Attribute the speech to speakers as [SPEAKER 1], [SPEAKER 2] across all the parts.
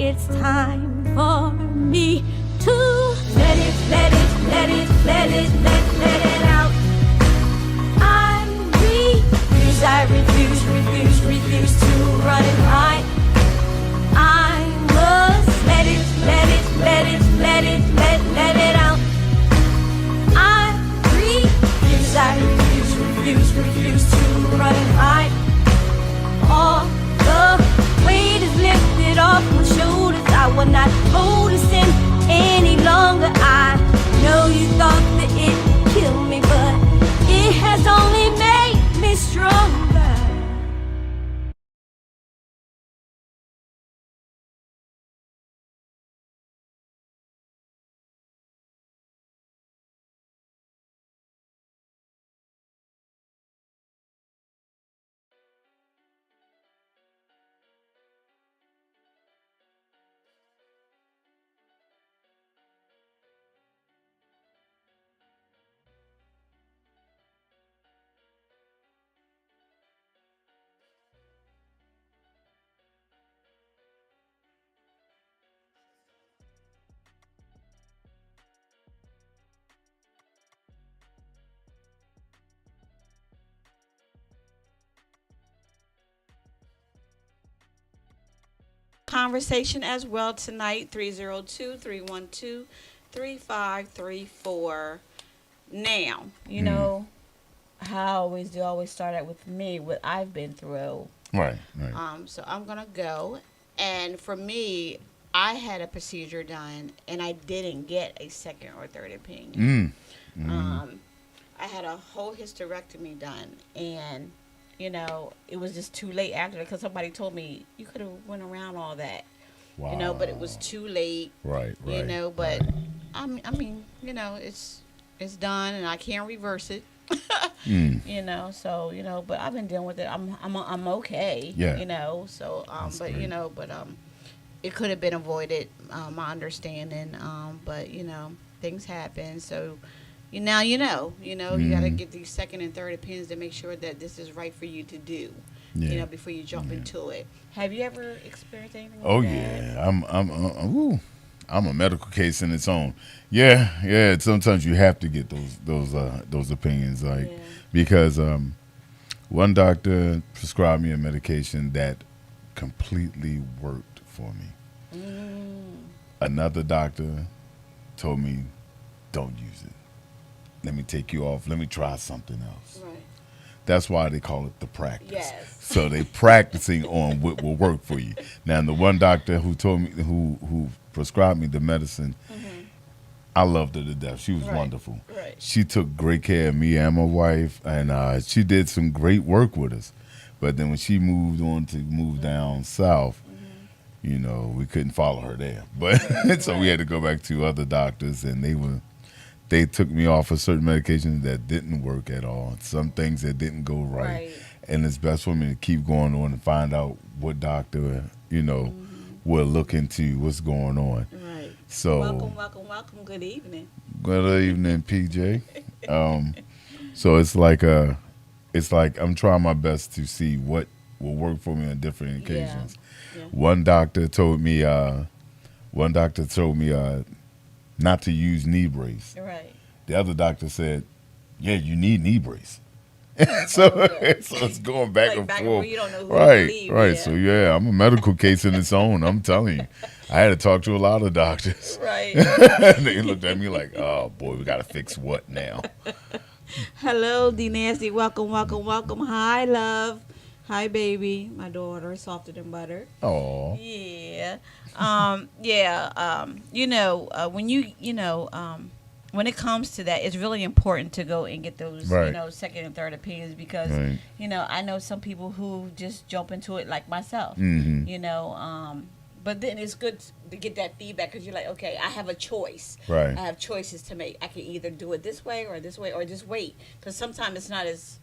[SPEAKER 1] it's time for me to let it out. I refuse to run and hide. I must let it out. I refuse to run and hide. All the weight is lifted off my shoulders. I will not hold this in any longer. I know you thought that it would kill me, but it has only made me stronger. Conversation as well tonight, 302-312-3534. Now, you know how I always start out with me, what I've been through.
[SPEAKER 2] Right.
[SPEAKER 1] So I'm gonna go, and for me, I had a procedure done, and I didn't get a second or third opinion. I had a whole hysterectomy done, and it was just too late after that because somebody told me you could have went around all that.
[SPEAKER 2] Wow.
[SPEAKER 1] But it was too late.
[SPEAKER 2] Right.
[SPEAKER 1] But I mean, it's done, and I can't reverse it. But I've been dealing with it. I'm okay.
[SPEAKER 2] Yeah.
[SPEAKER 1] But it could have been avoided. My understanding. But things happen. So now you got to get these second and third opinions to make sure that this is right for you to do.
[SPEAKER 2] Yeah.
[SPEAKER 1] Before you jump into it. Have you ever experienced anything like
[SPEAKER 2] Oh
[SPEAKER 1] that?
[SPEAKER 2] yeah, I'm a medical case in its own. Yeah. Sometimes you have to get those opinions, because one doctor prescribed me a medication that completely worked for me. Another doctor told me, "Don't use it. Let me take you off. Let me try something else."
[SPEAKER 1] Right.
[SPEAKER 2] That's why they call it the practice.
[SPEAKER 1] Yes.
[SPEAKER 2] So they practicing on what will work for you. Now, the one doctor who told me, who prescribed me the medicine, I loved her to death. She was wonderful.
[SPEAKER 1] Right.
[SPEAKER 2] She took great care of me and my wife, and she did some great work with us. But then when she moved down south, we couldn't follow her there. But so we had to go back to other doctors, and they took me off of certain medications that didn't work at all. Some things that didn't go right. And it's best for me to keep going on and find out what doctor, will look into what's going on.
[SPEAKER 1] Right.
[SPEAKER 2] So
[SPEAKER 1] Welcome. Good evening.
[SPEAKER 2] Good evening, PJ. So it's like I'm trying my best to see what will work for me on different occasions.
[SPEAKER 1] Yeah.
[SPEAKER 2] One doctor told me not to use knee brace.
[SPEAKER 1] Right.
[SPEAKER 2] The other doctor said, "Yeah, you need knee brace." so it's going back and forth.
[SPEAKER 1] You don't know who
[SPEAKER 2] right.
[SPEAKER 1] Yeah.
[SPEAKER 2] So I'm a medical case in its own. I'm telling you, I had to talk to a lot of doctors.
[SPEAKER 1] Right.
[SPEAKER 2] They looked at me like, "Oh boy, we got to fix what now?"
[SPEAKER 1] Hello, D Nasty. Welcome. Hi, love. Hi, baby. My daughter, softer than butter.
[SPEAKER 2] Oh.
[SPEAKER 1] Yeah. When it comes to that, it's really important to go and get those, second and third opinions because, I know some people who just jump into it like myself, but then it's good to get that feedback because you're like, okay, I have a choice.
[SPEAKER 2] Right.
[SPEAKER 1] I have choices to make. I can either do it this way or just wait because sometimes it's not as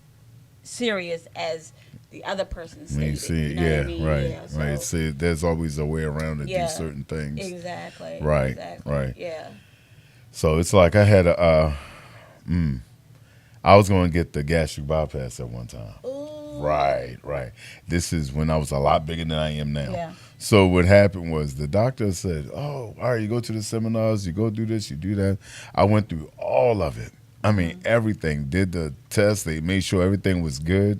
[SPEAKER 1] serious as the other person stated.
[SPEAKER 2] You see, right. See, there's always a way around to do certain things.
[SPEAKER 1] Exactly.
[SPEAKER 2] Right.
[SPEAKER 1] Yeah.
[SPEAKER 2] So it's like I had I was going to get the gastric bypass at one time.
[SPEAKER 1] Ooh.
[SPEAKER 2] Right. This is when I was a lot bigger than I am now.
[SPEAKER 1] Yeah.
[SPEAKER 2] So what happened was the doctor said, "Oh, all right, you go to the seminars, you go do this, you do that." I went through all of it. I mean, everything. Did the test. They made sure everything was good,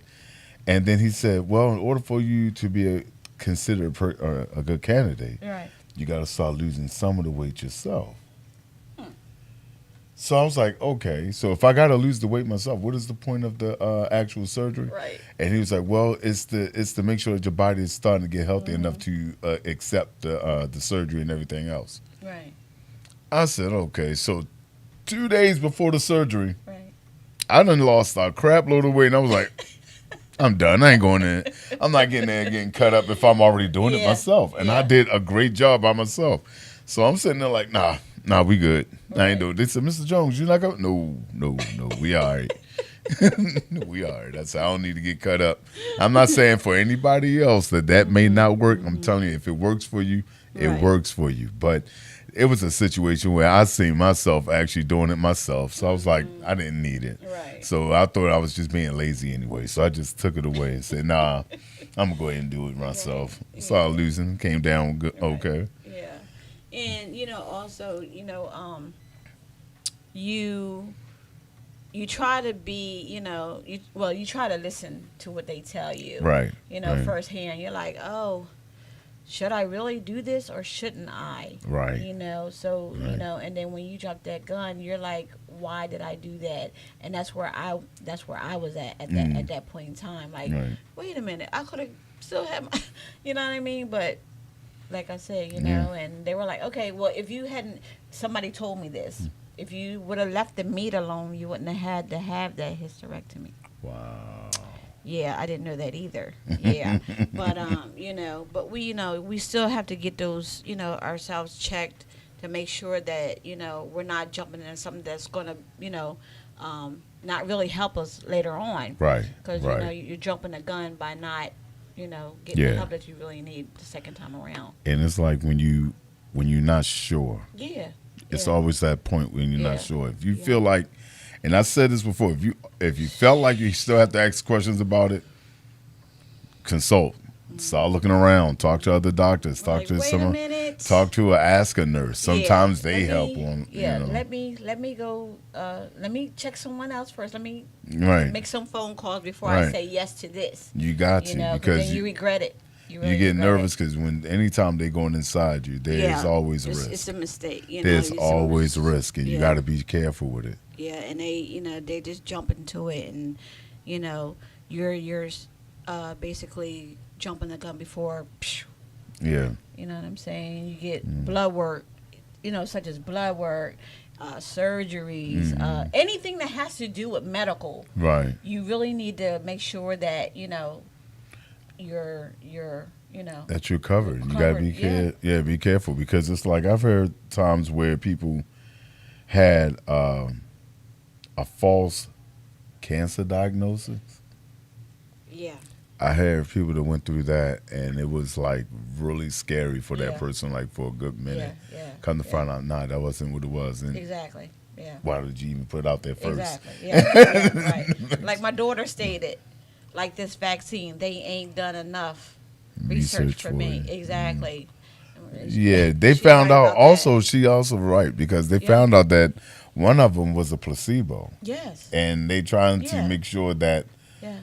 [SPEAKER 2] and then he said, "Well, in order for you to be considered a good candidate,
[SPEAKER 1] Right.
[SPEAKER 2] you got to start losing some of the weight yourself." So I was like, okay, so if I got to lose the weight myself, what is the point of the actual surgery?
[SPEAKER 1] Right.
[SPEAKER 2] And he was like, well, it's to make sure that your body is starting to get healthy enough to accept the surgery and everything else.
[SPEAKER 1] Right.
[SPEAKER 2] I said, okay, so 2 days before the surgery,
[SPEAKER 1] Right.
[SPEAKER 2] I done lost a crap load of weight, and I was like, I'm done. I ain't going in. I'm not getting there getting cut up if I'm already doing it
[SPEAKER 1] Yeah.
[SPEAKER 2] myself. And I
[SPEAKER 1] Yeah.
[SPEAKER 2] did a great job by myself. So I'm sitting there like, nah, we good. I ain't doing it. They said, Mr. Jones, you not going? No, we all right. We all right. That's I don't need to get cut up. I'm not saying for anybody else that may not work. I'm telling you, if it works for you, it
[SPEAKER 1] Right.
[SPEAKER 2] works for you. But it was a situation where I seen myself actually doing it myself. So I was like, I didn't need it.
[SPEAKER 1] Right.
[SPEAKER 2] So I thought I was just being lazy anyway. So I just took it away and said, nah, I'm going to go ahead and do it myself.
[SPEAKER 1] Right.
[SPEAKER 2] Started losing, came down good.
[SPEAKER 1] Right.
[SPEAKER 2] Okay.
[SPEAKER 1] Yeah. And also, you try to be, you try to listen to what they tell you.
[SPEAKER 2] Right. Right.
[SPEAKER 1] Firsthand. You're like, oh, should I really do this or shouldn't I?
[SPEAKER 2] Right.
[SPEAKER 1] So,
[SPEAKER 2] Right.
[SPEAKER 1] and then when you drop that gun, you're like, why did I do that? And that's where I was at that point in time. Like,
[SPEAKER 2] Right.
[SPEAKER 1] wait a minute, I could have still had my, you know what I mean? But like I said,
[SPEAKER 2] Yeah.
[SPEAKER 1] and they were like, okay, well, if you hadn't, somebody told me this, if you would have left the meat alone, you wouldn't have had to have that hysterectomy.
[SPEAKER 2] Wow.
[SPEAKER 1] Yeah, I didn't know that either. Yeah, but but we still have to get those, ourselves checked to make sure that we're not jumping into something that's gonna, not really help us later on.
[SPEAKER 2] Right.
[SPEAKER 1] Because
[SPEAKER 2] Right.
[SPEAKER 1] you're jumping the gun by not, getting
[SPEAKER 2] Yeah.
[SPEAKER 1] the help that you really need the second time around.
[SPEAKER 2] And it's like when you're not sure,
[SPEAKER 1] Yeah.
[SPEAKER 2] it's
[SPEAKER 1] Yeah.
[SPEAKER 2] always that point when you're
[SPEAKER 1] Yeah.
[SPEAKER 2] not sure. If you
[SPEAKER 1] Yeah.
[SPEAKER 2] feel like, and I said this before, if you felt like you still have to ask questions about it, consult. Start looking around. Talk to other doctors. Talk
[SPEAKER 1] Like,
[SPEAKER 2] to
[SPEAKER 1] wait a
[SPEAKER 2] someone.
[SPEAKER 1] minute.
[SPEAKER 2] Talk to ask a nurse. Sometimes
[SPEAKER 1] Yeah,
[SPEAKER 2] they
[SPEAKER 1] let
[SPEAKER 2] help
[SPEAKER 1] me-
[SPEAKER 2] on.
[SPEAKER 1] Yeah, let me go. Let me check someone else first. Let me
[SPEAKER 2] Right.
[SPEAKER 1] make some phone calls before
[SPEAKER 2] Right.
[SPEAKER 1] I say yes to this.
[SPEAKER 2] You got to
[SPEAKER 1] Because
[SPEAKER 2] because
[SPEAKER 1] then you regret it. You really
[SPEAKER 2] get
[SPEAKER 1] regret
[SPEAKER 2] nervous
[SPEAKER 1] it.
[SPEAKER 2] because anytime they're going inside you, there's always a risk.
[SPEAKER 1] It's a mistake.
[SPEAKER 2] There's always a risk, and you
[SPEAKER 1] Yeah.
[SPEAKER 2] got to be careful with it.
[SPEAKER 1] Yeah, and they just jump into it, and you're basically jumping the gun before. Phew,
[SPEAKER 2] Yeah.
[SPEAKER 1] you know what I'm saying? You get
[SPEAKER 2] Mm.
[SPEAKER 1] blood work, such as blood work, surgeries,
[SPEAKER 2] Mm-hmm.
[SPEAKER 1] anything that has to do with medical.
[SPEAKER 2] Right.
[SPEAKER 1] You really need to make sure that you're
[SPEAKER 2] That you're covered. You got to be
[SPEAKER 1] Covered,
[SPEAKER 2] be careful because it's like I've heard times where people had a false cancer diagnosis.
[SPEAKER 1] yeah.
[SPEAKER 2] I heard people that went through that, and it was like really scary for that
[SPEAKER 1] Yeah.
[SPEAKER 2] person, like for a good minute.
[SPEAKER 1] Yeah.
[SPEAKER 2] Come to find out, nah, that wasn't what it was, and
[SPEAKER 1] Exactly. Yeah.
[SPEAKER 2] why did you even put it out there first?
[SPEAKER 1] Exactly. Yeah. Right. Like my daughter stated, like this vaccine, they ain't done enough research for me.
[SPEAKER 2] it.
[SPEAKER 1] Exactly.
[SPEAKER 2] Yeah, they
[SPEAKER 1] She
[SPEAKER 2] found
[SPEAKER 1] right
[SPEAKER 2] out
[SPEAKER 1] about that.
[SPEAKER 2] also. She also right because they
[SPEAKER 1] Yeah.
[SPEAKER 2] found out that one of them was a placebo,
[SPEAKER 1] Yes.
[SPEAKER 2] and they trying to
[SPEAKER 1] Yeah.
[SPEAKER 2] make sure that
[SPEAKER 1] Yeah.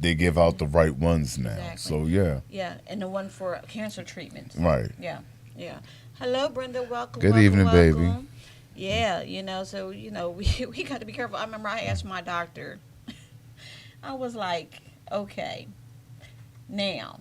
[SPEAKER 2] they give out the right ones now.
[SPEAKER 1] Exactly.
[SPEAKER 2] So yeah,
[SPEAKER 1] Yeah. And the one for cancer treatments.
[SPEAKER 2] right.
[SPEAKER 1] Yeah. Yeah. Hello, Brenda. Welcome.
[SPEAKER 2] Good
[SPEAKER 1] welcome,
[SPEAKER 2] evening, baby.
[SPEAKER 1] welcome. Yeah. So we got to be careful. I remember I asked my doctor. I was like, okay, now,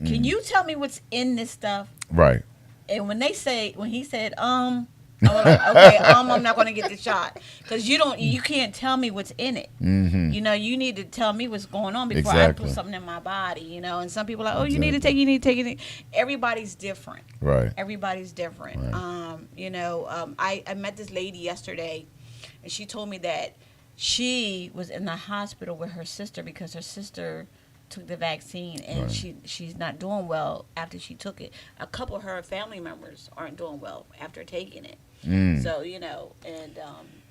[SPEAKER 1] can you tell me what's in this stuff?
[SPEAKER 2] Right.
[SPEAKER 1] And when he said, I was like, okay, I'm not going to get the shot because you can't tell me what's in it.
[SPEAKER 2] Mm-hmm.
[SPEAKER 1] You need to tell me what's going on before I
[SPEAKER 2] Exactly.
[SPEAKER 1] put something in my body. And some people are like, oh, you need to take it. Everybody's different.
[SPEAKER 2] Right.
[SPEAKER 1] Everybody's different.
[SPEAKER 2] Right.
[SPEAKER 1] I met this lady yesterday, and she told me that she was in the hospital with her sister because her sister took the vaccine and
[SPEAKER 2] Right.
[SPEAKER 1] she's not doing well after she took it. A couple of her family members aren't doing well after taking it.
[SPEAKER 2] Mm.
[SPEAKER 1] So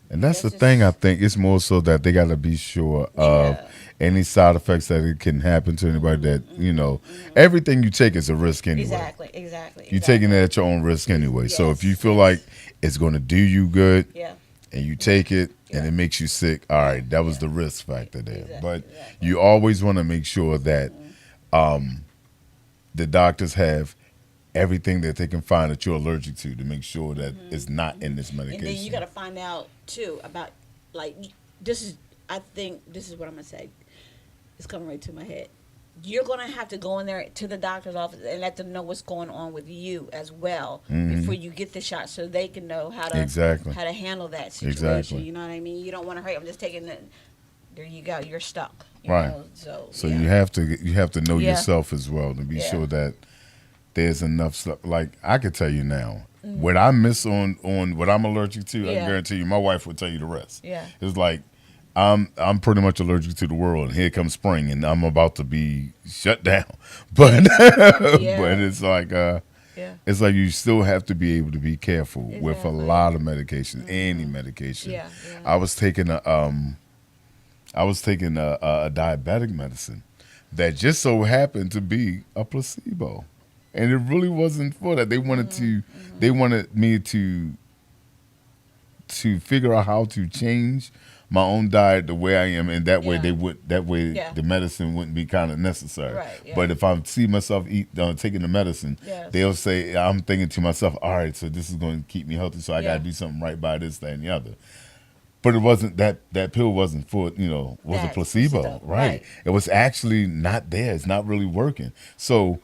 [SPEAKER 2] And that's the
[SPEAKER 1] That's
[SPEAKER 2] thing. I
[SPEAKER 1] just
[SPEAKER 2] think it's more so that they got to be sure of
[SPEAKER 1] yeah.
[SPEAKER 2] any side effects that it can happen to anybody. That everything you take is a risk anyway.
[SPEAKER 1] Exactly, exactly,
[SPEAKER 2] You're taking it
[SPEAKER 1] exactly.
[SPEAKER 2] at your own risk anyway. So if you
[SPEAKER 1] Yes,
[SPEAKER 2] feel like
[SPEAKER 1] yes.
[SPEAKER 2] it's going to do you good
[SPEAKER 1] Yeah,
[SPEAKER 2] and you
[SPEAKER 1] yeah,
[SPEAKER 2] take it and
[SPEAKER 1] yeah,
[SPEAKER 2] it makes you sick, all
[SPEAKER 1] yeah,
[SPEAKER 2] right, that was
[SPEAKER 1] yeah.
[SPEAKER 2] the risk factor there.
[SPEAKER 1] Exactly,
[SPEAKER 2] But
[SPEAKER 1] exactly.
[SPEAKER 2] you always want to make sure that
[SPEAKER 1] Mm-hmm.
[SPEAKER 2] the doctors have everything that they can find that you're allergic to make sure that it's not
[SPEAKER 1] Mm-hmm.
[SPEAKER 2] in this
[SPEAKER 1] And then you got
[SPEAKER 2] medication.
[SPEAKER 1] to find out too about like this is. I think this is what I'm gonna say. It's coming right to my head. You're gonna have to go in there to the doctor's office and let them know what's going on with you as well before you get the shot, so they can know
[SPEAKER 2] Exactly.
[SPEAKER 1] how to handle that situation.
[SPEAKER 2] Exactly.
[SPEAKER 1] You know what I mean? You don't want to hurt. I'm just taking it. There you go. You're stuck. You
[SPEAKER 2] Right.
[SPEAKER 1] know. So
[SPEAKER 2] So
[SPEAKER 1] yeah,
[SPEAKER 2] you have to know
[SPEAKER 1] yeah,
[SPEAKER 2] yourself as well to be
[SPEAKER 1] yeah.
[SPEAKER 2] sure that there's enough stuff. Like I could tell you now,
[SPEAKER 1] Mm-hmm.
[SPEAKER 2] what I miss on what I'm allergic to, I
[SPEAKER 1] Yeah,
[SPEAKER 2] guarantee you, my wife would tell you the rest.
[SPEAKER 1] yeah,
[SPEAKER 2] It's like I'm pretty much allergic to the world, and here comes spring, and I'm about to be shut down. But but
[SPEAKER 1] yeah, yeah.
[SPEAKER 2] it's like you still have to be able to be careful with a
[SPEAKER 1] Exactly.
[SPEAKER 2] lot of medication, any
[SPEAKER 1] Mm-hmm.
[SPEAKER 2] medication.
[SPEAKER 1] Yeah, yeah.
[SPEAKER 2] I was taking a diabetic medicine that just so happened to be a placebo, and it really wasn't for that. They wanted me to figure out how to change my own diet the way I am, and that way
[SPEAKER 1] Yeah. Yeah.
[SPEAKER 2] the medicine wouldn't be kind of necessary.
[SPEAKER 1] Right. Yeah.
[SPEAKER 2] But if I see myself taking the medicine,
[SPEAKER 1] Yes.
[SPEAKER 2] they'll say I'm thinking to myself, all right, so this is going to keep me healthy, so I got
[SPEAKER 1] Yeah.
[SPEAKER 2] to do something right by this, that, and the other. But it wasn't that pill wasn't for was a
[SPEAKER 1] That's
[SPEAKER 2] placebo, right?
[SPEAKER 1] Right.
[SPEAKER 2] It was actually not there. It's not really working. So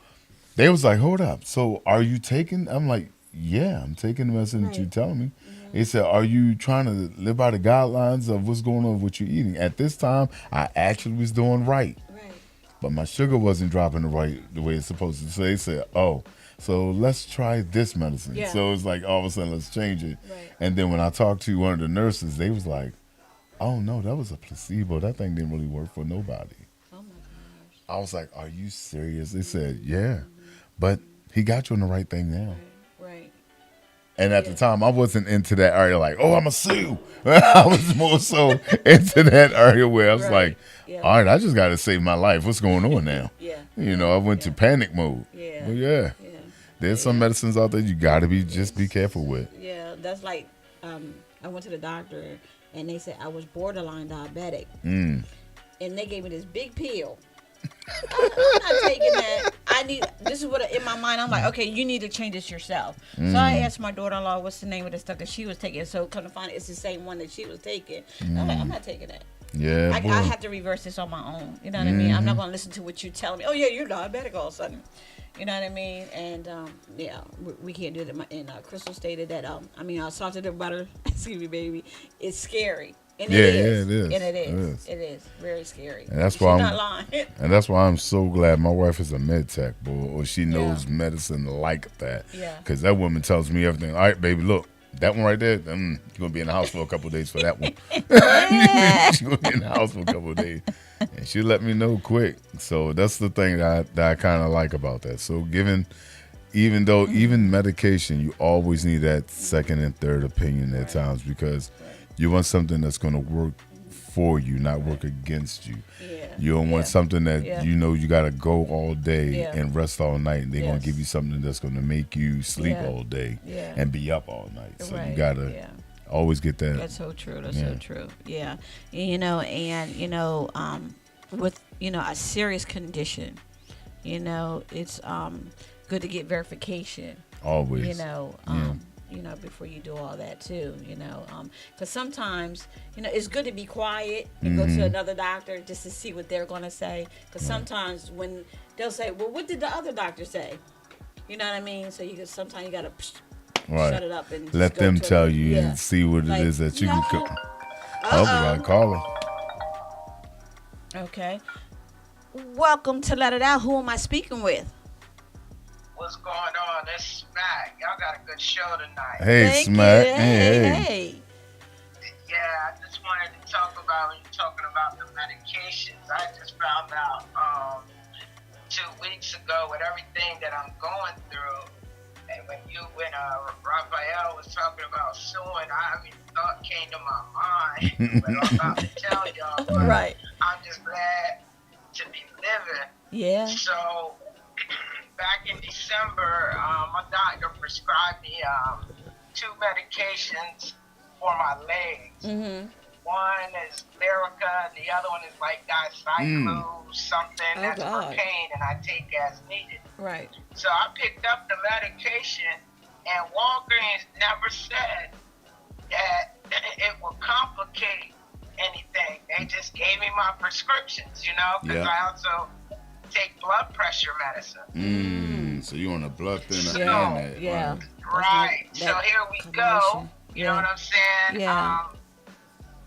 [SPEAKER 2] they was like, hold up. So are you taking? I'm like, yeah, I'm taking the medicine that you
[SPEAKER 1] Right.
[SPEAKER 2] telling me. They said, are you trying to live by the guidelines of what's going on with what you're eating? At this time, I actually was doing right,
[SPEAKER 1] Right.
[SPEAKER 2] but my sugar wasn't dropping the way it's supposed to. So they said, oh, so let's try this medicine.
[SPEAKER 1] Yeah.
[SPEAKER 2] So it's like all of a sudden, let's change it.
[SPEAKER 1] Right.
[SPEAKER 2] And then when I talked to one of the nurses, they was like, oh no, that was a placebo. That thing didn't really work for nobody.
[SPEAKER 1] Oh my gosh.
[SPEAKER 2] I was like, are you serious? They said, yeah, but he got you on the right thing now.
[SPEAKER 1] Right. Right.
[SPEAKER 2] And at the
[SPEAKER 1] Yeah.
[SPEAKER 2] time, I wasn't into that area like, oh, I'm a sue. I was more so into that area where I was
[SPEAKER 1] Right.
[SPEAKER 2] like,
[SPEAKER 1] Yeah.
[SPEAKER 2] all right, I just got to save my life. What's going on now?
[SPEAKER 1] Yeah.
[SPEAKER 2] I went to
[SPEAKER 1] Yeah.
[SPEAKER 2] panic mode.
[SPEAKER 1] Yeah.
[SPEAKER 2] But yeah,
[SPEAKER 1] Yeah.
[SPEAKER 2] there's some
[SPEAKER 1] Yeah.
[SPEAKER 2] medicines out there you got to just be
[SPEAKER 1] Yes.
[SPEAKER 2] careful with.
[SPEAKER 1] Yeah. That's like I went to the doctor and they said I was borderline diabetic,
[SPEAKER 2] Mm.
[SPEAKER 1] and they gave me this big pill. I'm not taking that. This is what in my mind I'm like, okay, you need to change this yourself. So I asked my daughter-in-law what's the name of the stuff that she was taking. So come to find it's the same one that she was taking. I'm like, I'm not taking that.
[SPEAKER 2] Yeah,
[SPEAKER 1] I
[SPEAKER 2] boy.
[SPEAKER 1] have to reverse this on my own. You know what I mean? I'm not going to listen to what you're telling me. Oh yeah, you're diabetic all of a sudden. You know what I mean? And yeah, we can't do that. And Crystal stated that salted butter, excuse me, baby, is scary. And
[SPEAKER 2] Yeah,
[SPEAKER 1] it
[SPEAKER 2] yeah,
[SPEAKER 1] is.
[SPEAKER 2] it is.
[SPEAKER 1] And it
[SPEAKER 2] It
[SPEAKER 1] is.
[SPEAKER 2] is.
[SPEAKER 1] It is very scary.
[SPEAKER 2] And that's
[SPEAKER 1] She's
[SPEAKER 2] why
[SPEAKER 1] not lying.
[SPEAKER 2] And that's why I'm so glad my wife is a med tech, boy, or she knows
[SPEAKER 1] Yeah.
[SPEAKER 2] medicine like that.
[SPEAKER 1] Yeah.
[SPEAKER 2] Because that woman tells me everything. All right, baby, look, that one right there, you're going to be in the house for a couple of days for that one. She's going to be in the house for a couple of days. And she let me know quick. So that's the thing that I kind of like about that. So even medication, you always need that second and third opinion at times because you want something that's going to work for you, not work against you.
[SPEAKER 1] Yeah.
[SPEAKER 2] You don't want
[SPEAKER 1] Yeah.
[SPEAKER 2] something that
[SPEAKER 1] Yeah.
[SPEAKER 2] you got to go all day
[SPEAKER 1] Yeah.
[SPEAKER 2] and rest all night, and they're going
[SPEAKER 1] Yes.
[SPEAKER 2] to give you something that's going to make you sleep
[SPEAKER 1] Yeah.
[SPEAKER 2] all day
[SPEAKER 1] Yeah.
[SPEAKER 2] and be up all night. So you
[SPEAKER 1] Right.
[SPEAKER 2] got to
[SPEAKER 1] Yeah.
[SPEAKER 2] always get that.
[SPEAKER 1] That's so true. That's
[SPEAKER 2] Yeah.
[SPEAKER 1] so true. Yeah. With a serious condition, it's good to get verification.
[SPEAKER 2] Always.
[SPEAKER 1] Before you do all that too, because sometimes, it's good to be quiet and go to another doctor just to see what they're going to say. Because sometimes when they'll say, well, what did the other doctor say? You know what I mean? So sometimes you got to
[SPEAKER 2] Right.
[SPEAKER 1] shut it up and
[SPEAKER 2] Let
[SPEAKER 1] just go
[SPEAKER 2] them
[SPEAKER 1] to
[SPEAKER 2] tell
[SPEAKER 1] another-
[SPEAKER 2] you
[SPEAKER 1] yeah.
[SPEAKER 2] and see what
[SPEAKER 1] Like,
[SPEAKER 2] it is that you
[SPEAKER 1] no.
[SPEAKER 2] can cook. Oh, we got to call her.
[SPEAKER 1] Okay. Welcome to Let It Out. Who am I speaking with?
[SPEAKER 3] What's going on? It's Smack. Y'all got a good show tonight.
[SPEAKER 2] Hey,
[SPEAKER 1] Thank
[SPEAKER 2] Smack.
[SPEAKER 1] you.
[SPEAKER 2] Hey.
[SPEAKER 3] Yeah, I just wanted to talk about when you're talking about the medications. I just found out 2 weeks ago with everything that I'm going through, And when Raphael was talking about suing, I mean, thought came to my mind. But I'm about to tell y'all, but
[SPEAKER 1] Right.
[SPEAKER 3] I'm just glad to be living.
[SPEAKER 1] Yeah.
[SPEAKER 3] So back in December, my doctor prescribed me 2 medications for my legs.
[SPEAKER 1] Mm-hmm.
[SPEAKER 3] One is Lyrica, and the other one is like Dicyclo, something
[SPEAKER 1] Oh,
[SPEAKER 3] that's
[SPEAKER 1] God.
[SPEAKER 3] for pain, and I take as needed.
[SPEAKER 1] Right.
[SPEAKER 3] So I picked up the medication, and Walgreens never said that it would complicate anything. They just gave me my prescriptions, you know, because
[SPEAKER 2] Yeah.
[SPEAKER 3] I also take blood pressure medicine.
[SPEAKER 2] So you on a blood thinner
[SPEAKER 3] Yeah.
[SPEAKER 2] and that.
[SPEAKER 1] Yeah.
[SPEAKER 3] Right.
[SPEAKER 1] That
[SPEAKER 3] So here we go.
[SPEAKER 1] combination.
[SPEAKER 3] You know what I'm saying?
[SPEAKER 1] Yeah.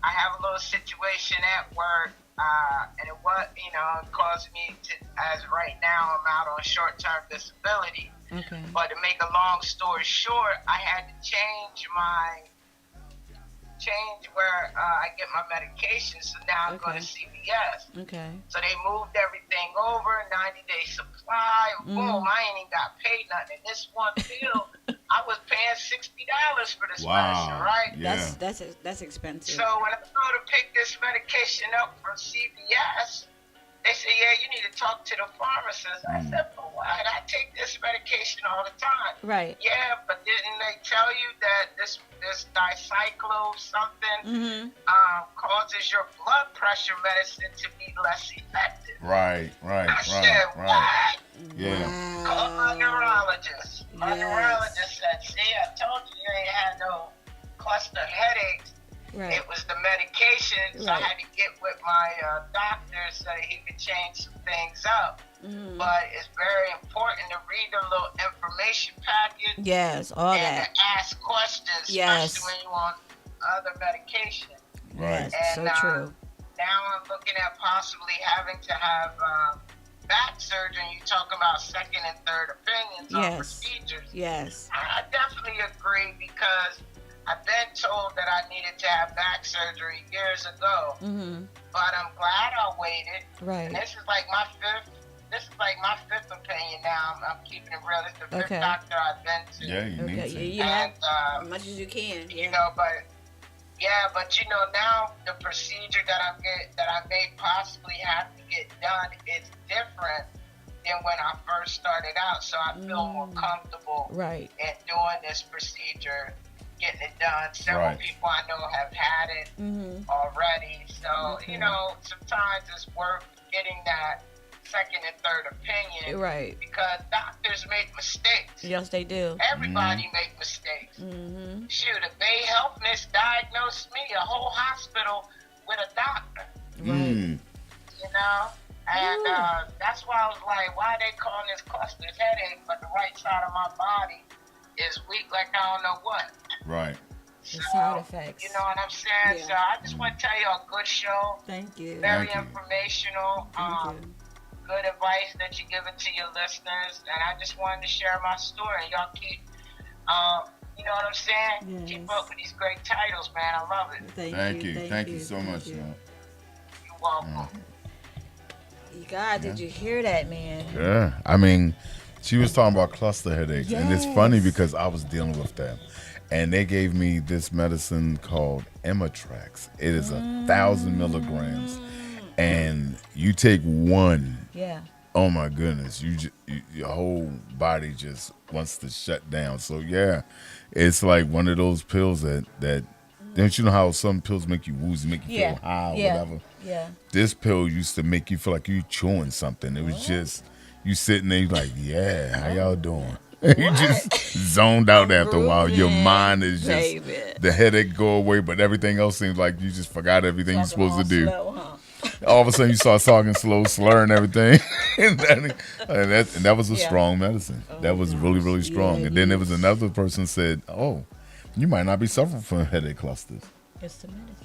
[SPEAKER 3] I have a little situation at work, and it was, you know, it caused me to, as right now, I'm out on short-term disability.
[SPEAKER 1] Okay.
[SPEAKER 3] But to make a long story short, I had to change where I get my medication. So now I'm going to CVS.
[SPEAKER 1] Okay.
[SPEAKER 3] So they moved everything over, 90-day supply. Boom, I ain't even got paid nothing. And this one pill, I was paying $60 for this medicine, right?
[SPEAKER 2] Yeah.
[SPEAKER 1] That's expensive.
[SPEAKER 3] So when I go to pick this medication up from CVS, they say, yeah, you need to talk to the pharmacist. I said, but why? I take this medication all the time.
[SPEAKER 1] Right.
[SPEAKER 3] Yeah, but didn't they tell you that this Dicyclo something causes your blood pressure medicine to be less effective?
[SPEAKER 2] Right.
[SPEAKER 3] I said, what?
[SPEAKER 2] Yeah.
[SPEAKER 3] Call my neurologist. My
[SPEAKER 1] Yes.
[SPEAKER 3] neurologist said, see, I told you ain't had no cluster headaches.
[SPEAKER 1] Right.
[SPEAKER 3] It was the medication, so I
[SPEAKER 1] Right.
[SPEAKER 3] had to get with my doctor so that he could change some things up. But it's very important to read the little information packet
[SPEAKER 1] Yes, all
[SPEAKER 3] and
[SPEAKER 1] that.
[SPEAKER 3] to ask questions,
[SPEAKER 1] Yes.
[SPEAKER 3] especially when you're on other medication.
[SPEAKER 2] Right.
[SPEAKER 1] Yes,
[SPEAKER 3] And
[SPEAKER 1] so true.
[SPEAKER 3] now I'm looking at possibly having to have back surgery. You talk about second and third opinions on
[SPEAKER 1] Yes.
[SPEAKER 3] procedures.
[SPEAKER 1] Yes.
[SPEAKER 3] I definitely agree because I've been told that I needed to have back surgery years ago, but I'm glad I waited.
[SPEAKER 1] Right.
[SPEAKER 3] And this is like my fifth opinion now. I'm keeping it real. This is the fifth
[SPEAKER 1] Okay.
[SPEAKER 3] doctor I've been to.
[SPEAKER 2] Yeah, you need
[SPEAKER 1] Okay.
[SPEAKER 2] to.
[SPEAKER 1] You have
[SPEAKER 3] And
[SPEAKER 1] as much as you can.
[SPEAKER 3] you
[SPEAKER 1] Yeah.
[SPEAKER 3] know, but you know, now the procedure that I may possibly have to get done is different than when I first started out. So I feel more comfortable
[SPEAKER 1] Right.
[SPEAKER 3] in doing this procedure, getting it done. Several
[SPEAKER 2] Right.
[SPEAKER 3] people I know have had it already. So, you know, sometimes it's worth getting that second and third opinion.
[SPEAKER 1] Right.
[SPEAKER 3] Because doctors make mistakes.
[SPEAKER 1] Yes, they do.
[SPEAKER 3] Everybody make mistakes. Shoot, a Bay Health misdiagnosed me, a whole hospital with a doctor,
[SPEAKER 1] Right.
[SPEAKER 3] you know? And that's why I was like, why they calling this cluster's headache, but the right side of my body is weak like I don't know what.
[SPEAKER 2] Right.
[SPEAKER 1] The side effects.
[SPEAKER 3] You know what I'm saying?
[SPEAKER 1] Yeah.
[SPEAKER 3] So I just want to tell you a good show,
[SPEAKER 1] Thank you.
[SPEAKER 3] very
[SPEAKER 2] Thank you.
[SPEAKER 3] informational,
[SPEAKER 1] Thank you.
[SPEAKER 3] good advice that you give it to your listeners. And I just wanted to share my story. Y'all keep, you know what I'm saying?
[SPEAKER 1] Yes.
[SPEAKER 3] Keep up with these great titles, man. I love it.
[SPEAKER 2] Thank you. Thank you so
[SPEAKER 1] thank
[SPEAKER 2] much,
[SPEAKER 1] you.
[SPEAKER 2] man.
[SPEAKER 3] You're welcome.
[SPEAKER 1] God, did you hear that, man?
[SPEAKER 2] Yeah. I mean, she was talking about cluster headaches, and it's funny because I was dealing with that. And they gave me this medicine called Ematrax. It is 1,000 milligrams, and you take one.
[SPEAKER 1] Yeah.
[SPEAKER 2] Oh my goodness, your whole body just wants to shut down. So yeah, it's like one of those pills that don't you know how some pills make you woozy, make you feel high or whatever.
[SPEAKER 1] Yeah.
[SPEAKER 2] This pill used to make you feel like you chewing something. It was just you sitting there, you like, yeah, how y'all doing? You just zoned out after a while. Your mind is just
[SPEAKER 1] Baby.
[SPEAKER 2] the headache go away, but everything else seems like you just forgot everything you're supposed to do.
[SPEAKER 1] Slow, huh?
[SPEAKER 2] All of a sudden, you start talking slow, slurring everything, and that was a strong medicine. That was really, really strong.
[SPEAKER 1] Yeah,
[SPEAKER 2] and then there was another person said, "Oh, you might not be suffering from headache clusters,"
[SPEAKER 1] It's the medicine.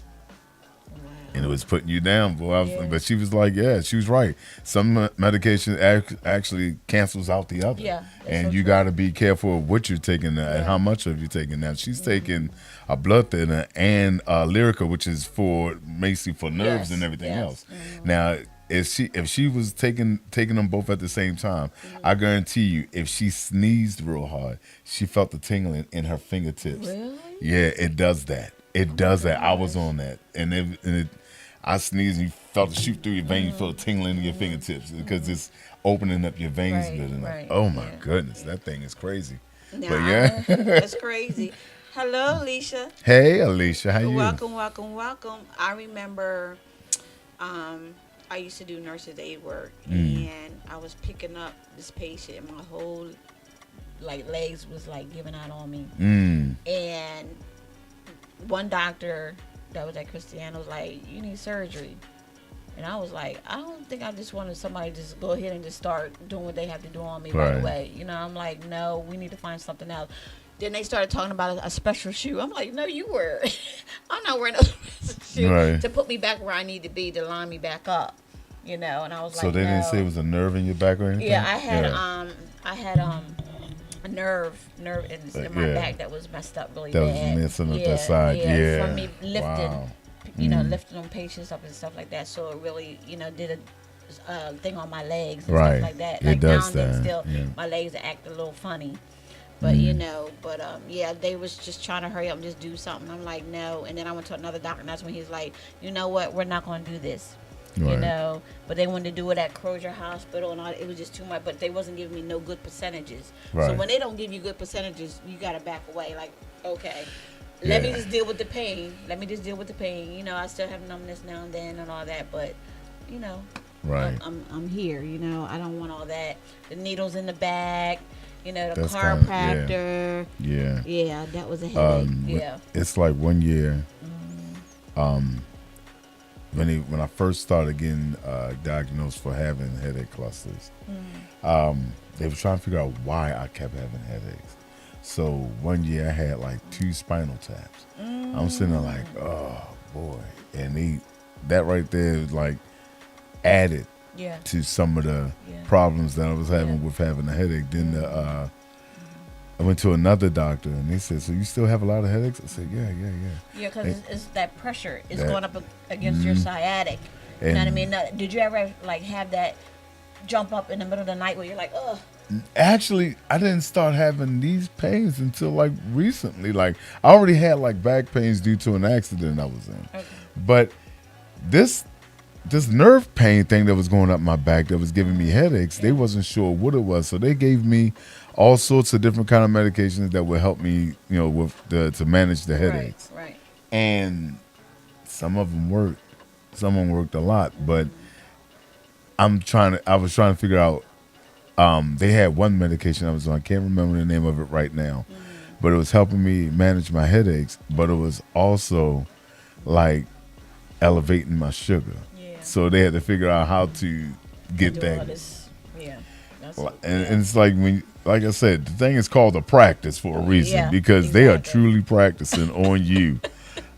[SPEAKER 1] Wow.
[SPEAKER 2] and it was putting you down, boy.
[SPEAKER 1] Yeah.
[SPEAKER 2] But she was like, "Yeah, she was right. Some medication actually cancels out the other,
[SPEAKER 1] Yeah, that's
[SPEAKER 2] and
[SPEAKER 1] so
[SPEAKER 2] you
[SPEAKER 1] true.
[SPEAKER 2] got to be careful of what you're taking and how much of you taking. Now she's taking a blood thinner and Lyrica, which is for basically for nerves
[SPEAKER 1] Yes,
[SPEAKER 2] and everything
[SPEAKER 1] yes.
[SPEAKER 2] else. Now, if she was taking them both at the same time, I guarantee you, if she sneezed real hard, she felt the tingling in her fingertips.
[SPEAKER 1] Really?
[SPEAKER 2] Yeah, it does that. It does that. I was on that, I sneezed and you felt it shoot through your veins. You feel the tingling in your fingertips because it's opening up your veins
[SPEAKER 1] Right,
[SPEAKER 2] good enough.
[SPEAKER 1] right,
[SPEAKER 2] Oh my
[SPEAKER 1] yeah.
[SPEAKER 2] goodness, that thing is crazy.
[SPEAKER 1] Nah,
[SPEAKER 2] But yeah.
[SPEAKER 1] that's crazy. Hello, Alicia.
[SPEAKER 2] Hey, Alicia, how you?
[SPEAKER 1] Welcome, welcome, welcome. I remember I used to do nurse's aid work, and I was picking up this patient, and my whole legs was giving out on me. And one doctor that was at Christiana was like, "You need surgery." And I was like, I don't think I just wanted somebody to just go ahead and just start doing what they have to do on me right
[SPEAKER 2] Right.
[SPEAKER 1] away. I'm like, no, we need to find something else. Then they started talking about a special shoe. I'm like, no, you wear it. I'm not wearing a special shoe
[SPEAKER 2] Right.
[SPEAKER 1] to put me back where I need to be, to line me back up. And I was
[SPEAKER 2] So
[SPEAKER 1] like,
[SPEAKER 2] they
[SPEAKER 1] no.
[SPEAKER 2] didn't say it was a nerve in your back or anything?
[SPEAKER 1] Yeah, I had a nerve in my
[SPEAKER 2] Yeah.
[SPEAKER 1] back that was messed up really
[SPEAKER 2] That was
[SPEAKER 1] bad.
[SPEAKER 2] messing up that side. Yeah.
[SPEAKER 1] From me lifting,
[SPEAKER 2] Wow.
[SPEAKER 1] lifting on patients up and stuff like that. So it really, did a thing on my legs and
[SPEAKER 2] Right.
[SPEAKER 1] stuff like that.
[SPEAKER 2] It
[SPEAKER 1] Like
[SPEAKER 2] does
[SPEAKER 1] now and then
[SPEAKER 2] that,
[SPEAKER 1] still,
[SPEAKER 2] yeah.
[SPEAKER 1] my legs act a little funny. But yeah, they was just trying to hurry up and just do something. I'm like, no. And then I went to another doctor, and that's when he's like, you know what, we're not going to do this.
[SPEAKER 2] Right.
[SPEAKER 1] But they wanted to do it at Crozier Hospital, and all. It was just too much. But they wasn't giving me no good percentages. So
[SPEAKER 2] Right.
[SPEAKER 1] when they don't give you good percentages, you gotta back away. Like, okay, let me
[SPEAKER 2] Yeah.
[SPEAKER 1] just deal with the pain. I still have numbness now and then and all that, but
[SPEAKER 2] Right.
[SPEAKER 1] I'm here. I don't want all that. The needles in the back. The
[SPEAKER 2] That's
[SPEAKER 1] chiropractor.
[SPEAKER 2] Yeah.
[SPEAKER 1] Yeah, that was a headache. Yeah.
[SPEAKER 2] It's like one year, when I first started getting diagnosed for having headache clusters, they were trying to figure out why I kept having headaches. So one year I had like 2 spinal taps. I'm sitting there like, oh boy, and that right there like added
[SPEAKER 1] Yeah.
[SPEAKER 2] to some of the
[SPEAKER 1] Yeah.
[SPEAKER 2] problems that I was having
[SPEAKER 1] Yeah.
[SPEAKER 2] with having a headache. Then I went to another doctor, and they said, "So you still have a lot of headaches?" I said, "Yeah."
[SPEAKER 1] Yeah, because it's that pressure. It's
[SPEAKER 2] That-
[SPEAKER 1] going up against your sciatic. You know what I
[SPEAKER 2] And-
[SPEAKER 1] mean? Did you ever have that jump up in the middle of the night where you're like, ugh?
[SPEAKER 2] Actually, I didn't start having these pains until like recently. Like I already had like back pains due to an accident I was in,
[SPEAKER 1] Okay.
[SPEAKER 2] but this nerve pain thing that was going up my back that was giving me headaches, they wasn't sure what it was, so they gave me all sorts of different kind of medications that would help me, to manage the headaches.
[SPEAKER 1] Right.
[SPEAKER 2] And some of them worked. Some of them worked a lot, but I was trying to figure out. They had one medication I was on. I can't remember the name of it right now, but it was helping me manage my headaches. But it was also like elevating my sugar.
[SPEAKER 1] Yeah.
[SPEAKER 2] So they had to figure out how to get
[SPEAKER 1] Do all
[SPEAKER 2] that.
[SPEAKER 1] this. Yeah. That's
[SPEAKER 2] And it's like like I said, the thing is called a practice for a reason
[SPEAKER 1] Yeah,
[SPEAKER 2] because they are
[SPEAKER 1] exactly.
[SPEAKER 2] truly practicing on you.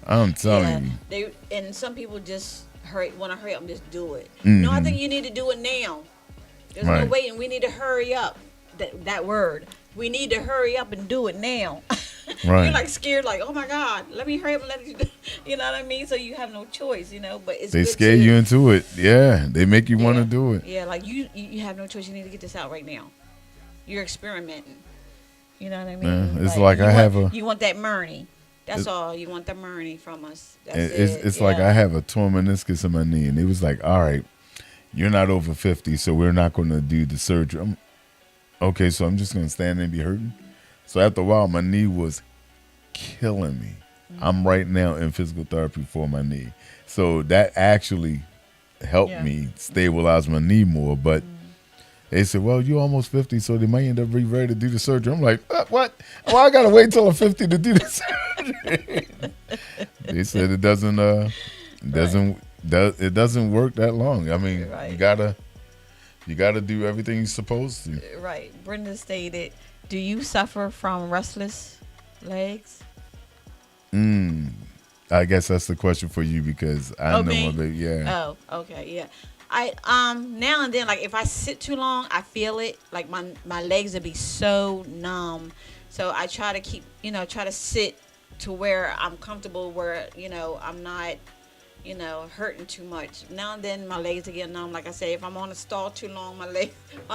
[SPEAKER 2] I'm telling you.
[SPEAKER 1] And some people just want to hurry up and just do it.
[SPEAKER 2] Mhm.
[SPEAKER 1] No, I think you need to do it now. There's no
[SPEAKER 2] Right.
[SPEAKER 1] waiting. We need to hurry up. That word. We need to hurry up and do it now.
[SPEAKER 2] Right.
[SPEAKER 1] You're like scared, like, oh my God, let me hurry up and let you do. You know what I mean? So you have no choice, But it's
[SPEAKER 2] They
[SPEAKER 1] good
[SPEAKER 2] scare
[SPEAKER 1] to-
[SPEAKER 2] you into it. Yeah, they make you want to
[SPEAKER 1] Yeah.
[SPEAKER 2] do it.
[SPEAKER 1] Yeah, like you have no choice. You need to get this out right now. You're experimenting. You know what I mean?
[SPEAKER 2] Yeah, it's like I have
[SPEAKER 1] You want that Myrney. That's all. You want the Myrney from us. That's
[SPEAKER 2] It's like I have a torn meniscus in my knee, and it was like, all right, you're not over 50, so we're not going to do the surgery. Okay, so I'm just going to stand there and be hurting. So after a while, my knee was killing me. I'm right now in physical therapy for my knee. So that actually helped
[SPEAKER 1] Yeah.
[SPEAKER 2] me stabilize my knee more. But they said, well, you're almost 50, so they might end up being ready to do the surgery. I'm like, what? Well, I got to wait till I'm 50 to do the surgery. They said it doesn't work that long. I mean,
[SPEAKER 1] Right.
[SPEAKER 2] you gotta do everything you're supposed to.
[SPEAKER 1] Right. Brenda stated, do you suffer from restless legs?
[SPEAKER 2] I guess that's the question for you because I know
[SPEAKER 1] me?
[SPEAKER 2] my baby. Yeah.
[SPEAKER 1] Oh, okay, yeah. I now and then, like if I sit too long, I feel it. Like my legs will be so numb. So I try to keep, try to sit to where I'm comfortable, where I'm not hurting too much. Now and then my legs are getting numb. Like I said, if I'm on a stall too long, my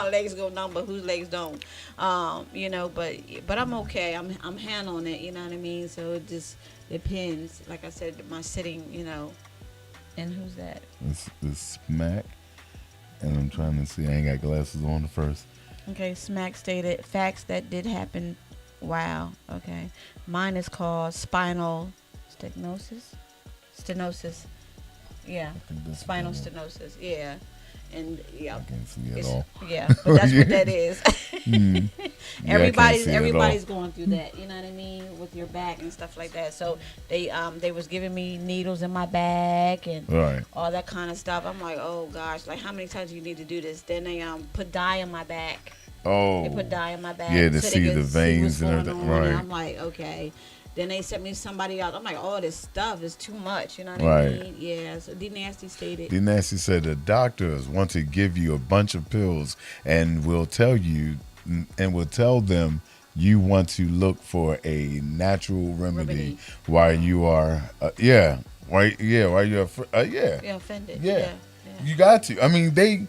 [SPEAKER 1] legs go numb, but whose legs don't? But I'm okay. I'm handling it. You know what I mean? So it just depends. Like I said, my sitting. And who's that?
[SPEAKER 2] It's Smack, and I'm trying to see. I ain't got glasses on the first.
[SPEAKER 1] Okay, Smack stated facts that did happen. Wow. Okay, mine is called spinal stenosis. Yeah, spinal stenosis. Yeah, and yeah,
[SPEAKER 2] I can't see at all.
[SPEAKER 1] Yeah, but that's what that is.
[SPEAKER 2] Yeah,
[SPEAKER 1] everybody's going through that. You know what I mean, with your back and stuff like that. So they was giving me needles in my back and
[SPEAKER 2] Right.
[SPEAKER 1] all that kind of stuff. I'm like, oh gosh, like how many times do you need to do this? Then they put dye in my back.
[SPEAKER 2] Oh.
[SPEAKER 1] They put dye in my back.
[SPEAKER 2] Yeah, to
[SPEAKER 1] so
[SPEAKER 2] see
[SPEAKER 1] they
[SPEAKER 2] the
[SPEAKER 1] could
[SPEAKER 2] veins
[SPEAKER 1] what's
[SPEAKER 2] and
[SPEAKER 1] going
[SPEAKER 2] everything.
[SPEAKER 1] on.
[SPEAKER 2] Right.
[SPEAKER 1] And I'm like, okay. Then they sent me somebody else. I'm like, all this stuff is too much. You know what I
[SPEAKER 2] Right.
[SPEAKER 1] mean? Yeah. So D Nasty stated.
[SPEAKER 2] D Nasty said the doctors want to give you a bunch of pills and will tell them you want to look for a natural remedy while you are while you're
[SPEAKER 1] Offended.
[SPEAKER 2] Yeah. You got to. I mean, they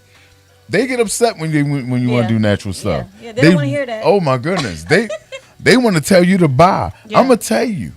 [SPEAKER 2] get upset when you want to do natural stuff.
[SPEAKER 1] Yeah, they don't want to hear that.
[SPEAKER 2] Oh my goodness, they want to tell you to buy.
[SPEAKER 1] Yeah.
[SPEAKER 2] I'm gonna tell you,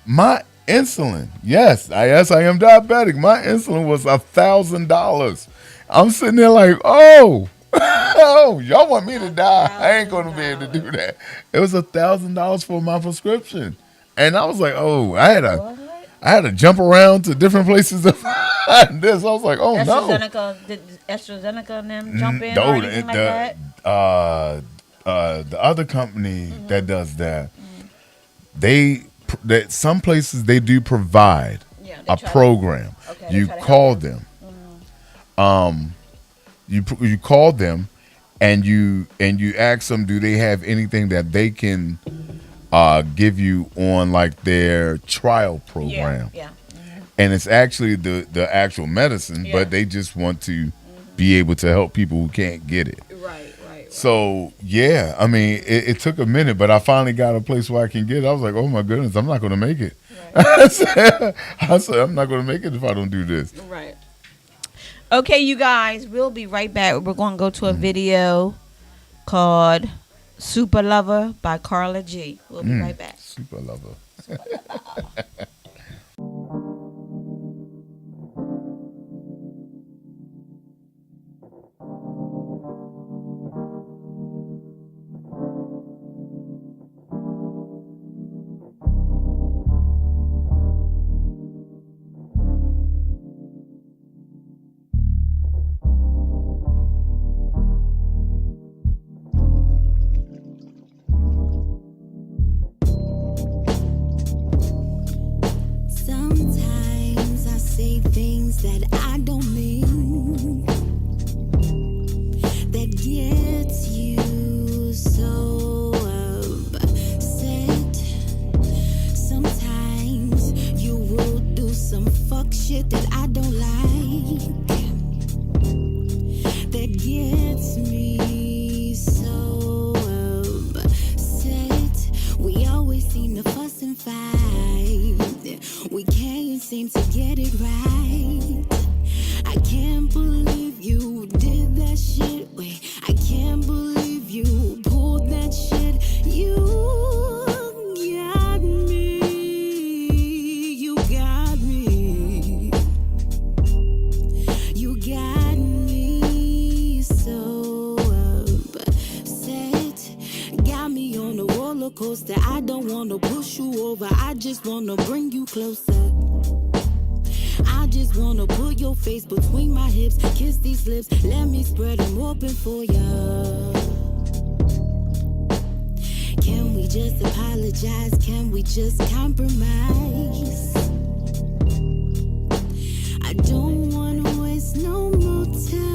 [SPEAKER 2] my insulin. Yes, I am diabetic. My insulin was $1,000. I'm sitting there like, oh, y'all want me to die? I ain't gonna be able to do that. It was $1,000 for my prescription, and I was like, oh, I had to jump around to different places to find this. I was like, oh no.
[SPEAKER 1] Did AstraZeneca and them jump in or anything like that?
[SPEAKER 2] The other company that does that, some places they do provide a program. You call them. You call them, and you ask them, do they have anything that they can give you on like their trial program?
[SPEAKER 1] Yeah.
[SPEAKER 2] And it's actually the actual medicine, but they just want to be able to help people who can't get it.
[SPEAKER 1] Right.
[SPEAKER 2] So, yeah, I mean, it took a minute, but I finally got a place where I can get it. I was like, oh, my goodness, I'm not going to make it. Right. I said, I'm not going to make it if I don't do this.
[SPEAKER 1] Right. Okay, you guys, we'll be right back. We're going to go to a video called Super Lover by Carla G. We'll be right back.
[SPEAKER 2] Super Lover.
[SPEAKER 4] That I don't mean, that gets you so upset. Sometimes you will do some fuck shit that I don't like, that gets me so upset. We always seem to fuss and fight. We can't seem to get it right. I can't believe you did that shit. Wait, I can't believe you pulled that shit. You got me. You got me. You got me so upset. Got me on a roller coaster. I don't wanna push you over. I just wanna bring you closer. I just wanna put your face between my hips, kiss these lips, let me spread them open for ya. Can we just apologize? Can we just compromise? I don't wanna waste no more time.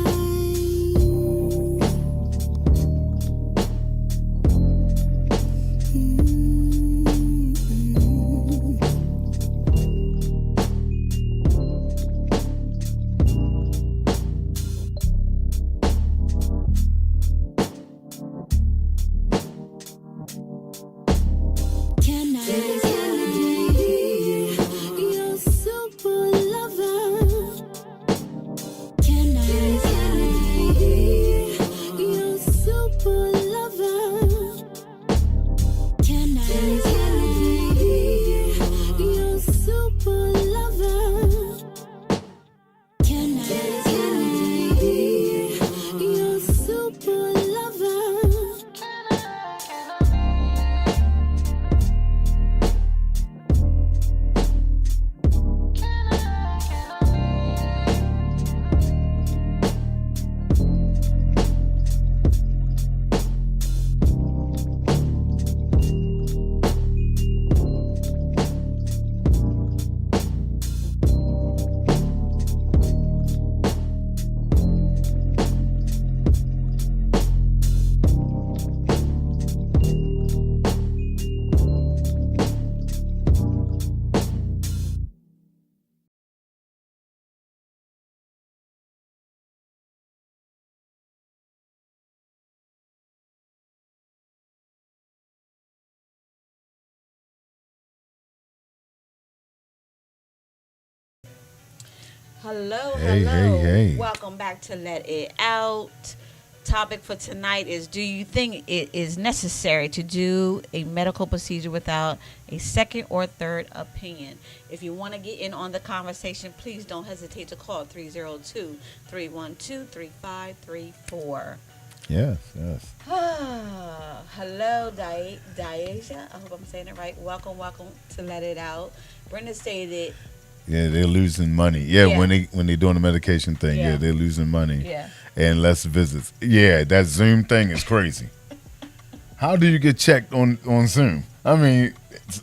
[SPEAKER 1] Hello,
[SPEAKER 2] Hey,
[SPEAKER 1] hello.
[SPEAKER 2] hey.
[SPEAKER 1] Welcome back to Let It Out. Topic for tonight is, do you think it is necessary to do a medical procedure without a second or third opinion? If you want to get in on the conversation, please don't hesitate to call 302-312-3534.
[SPEAKER 2] Yes.
[SPEAKER 1] Hello, Daisha. I hope I'm saying it right. Welcome to Let It Out. Brenda stated,
[SPEAKER 2] Yeah, they're losing money. Yeah,
[SPEAKER 1] Yeah.
[SPEAKER 2] when they're doing the medication thing,
[SPEAKER 1] Yeah.
[SPEAKER 2] they're losing money.
[SPEAKER 1] yeah.
[SPEAKER 2] And less visits. Yeah, that Zoom thing is crazy. How do you get checked on Zoom? I mean,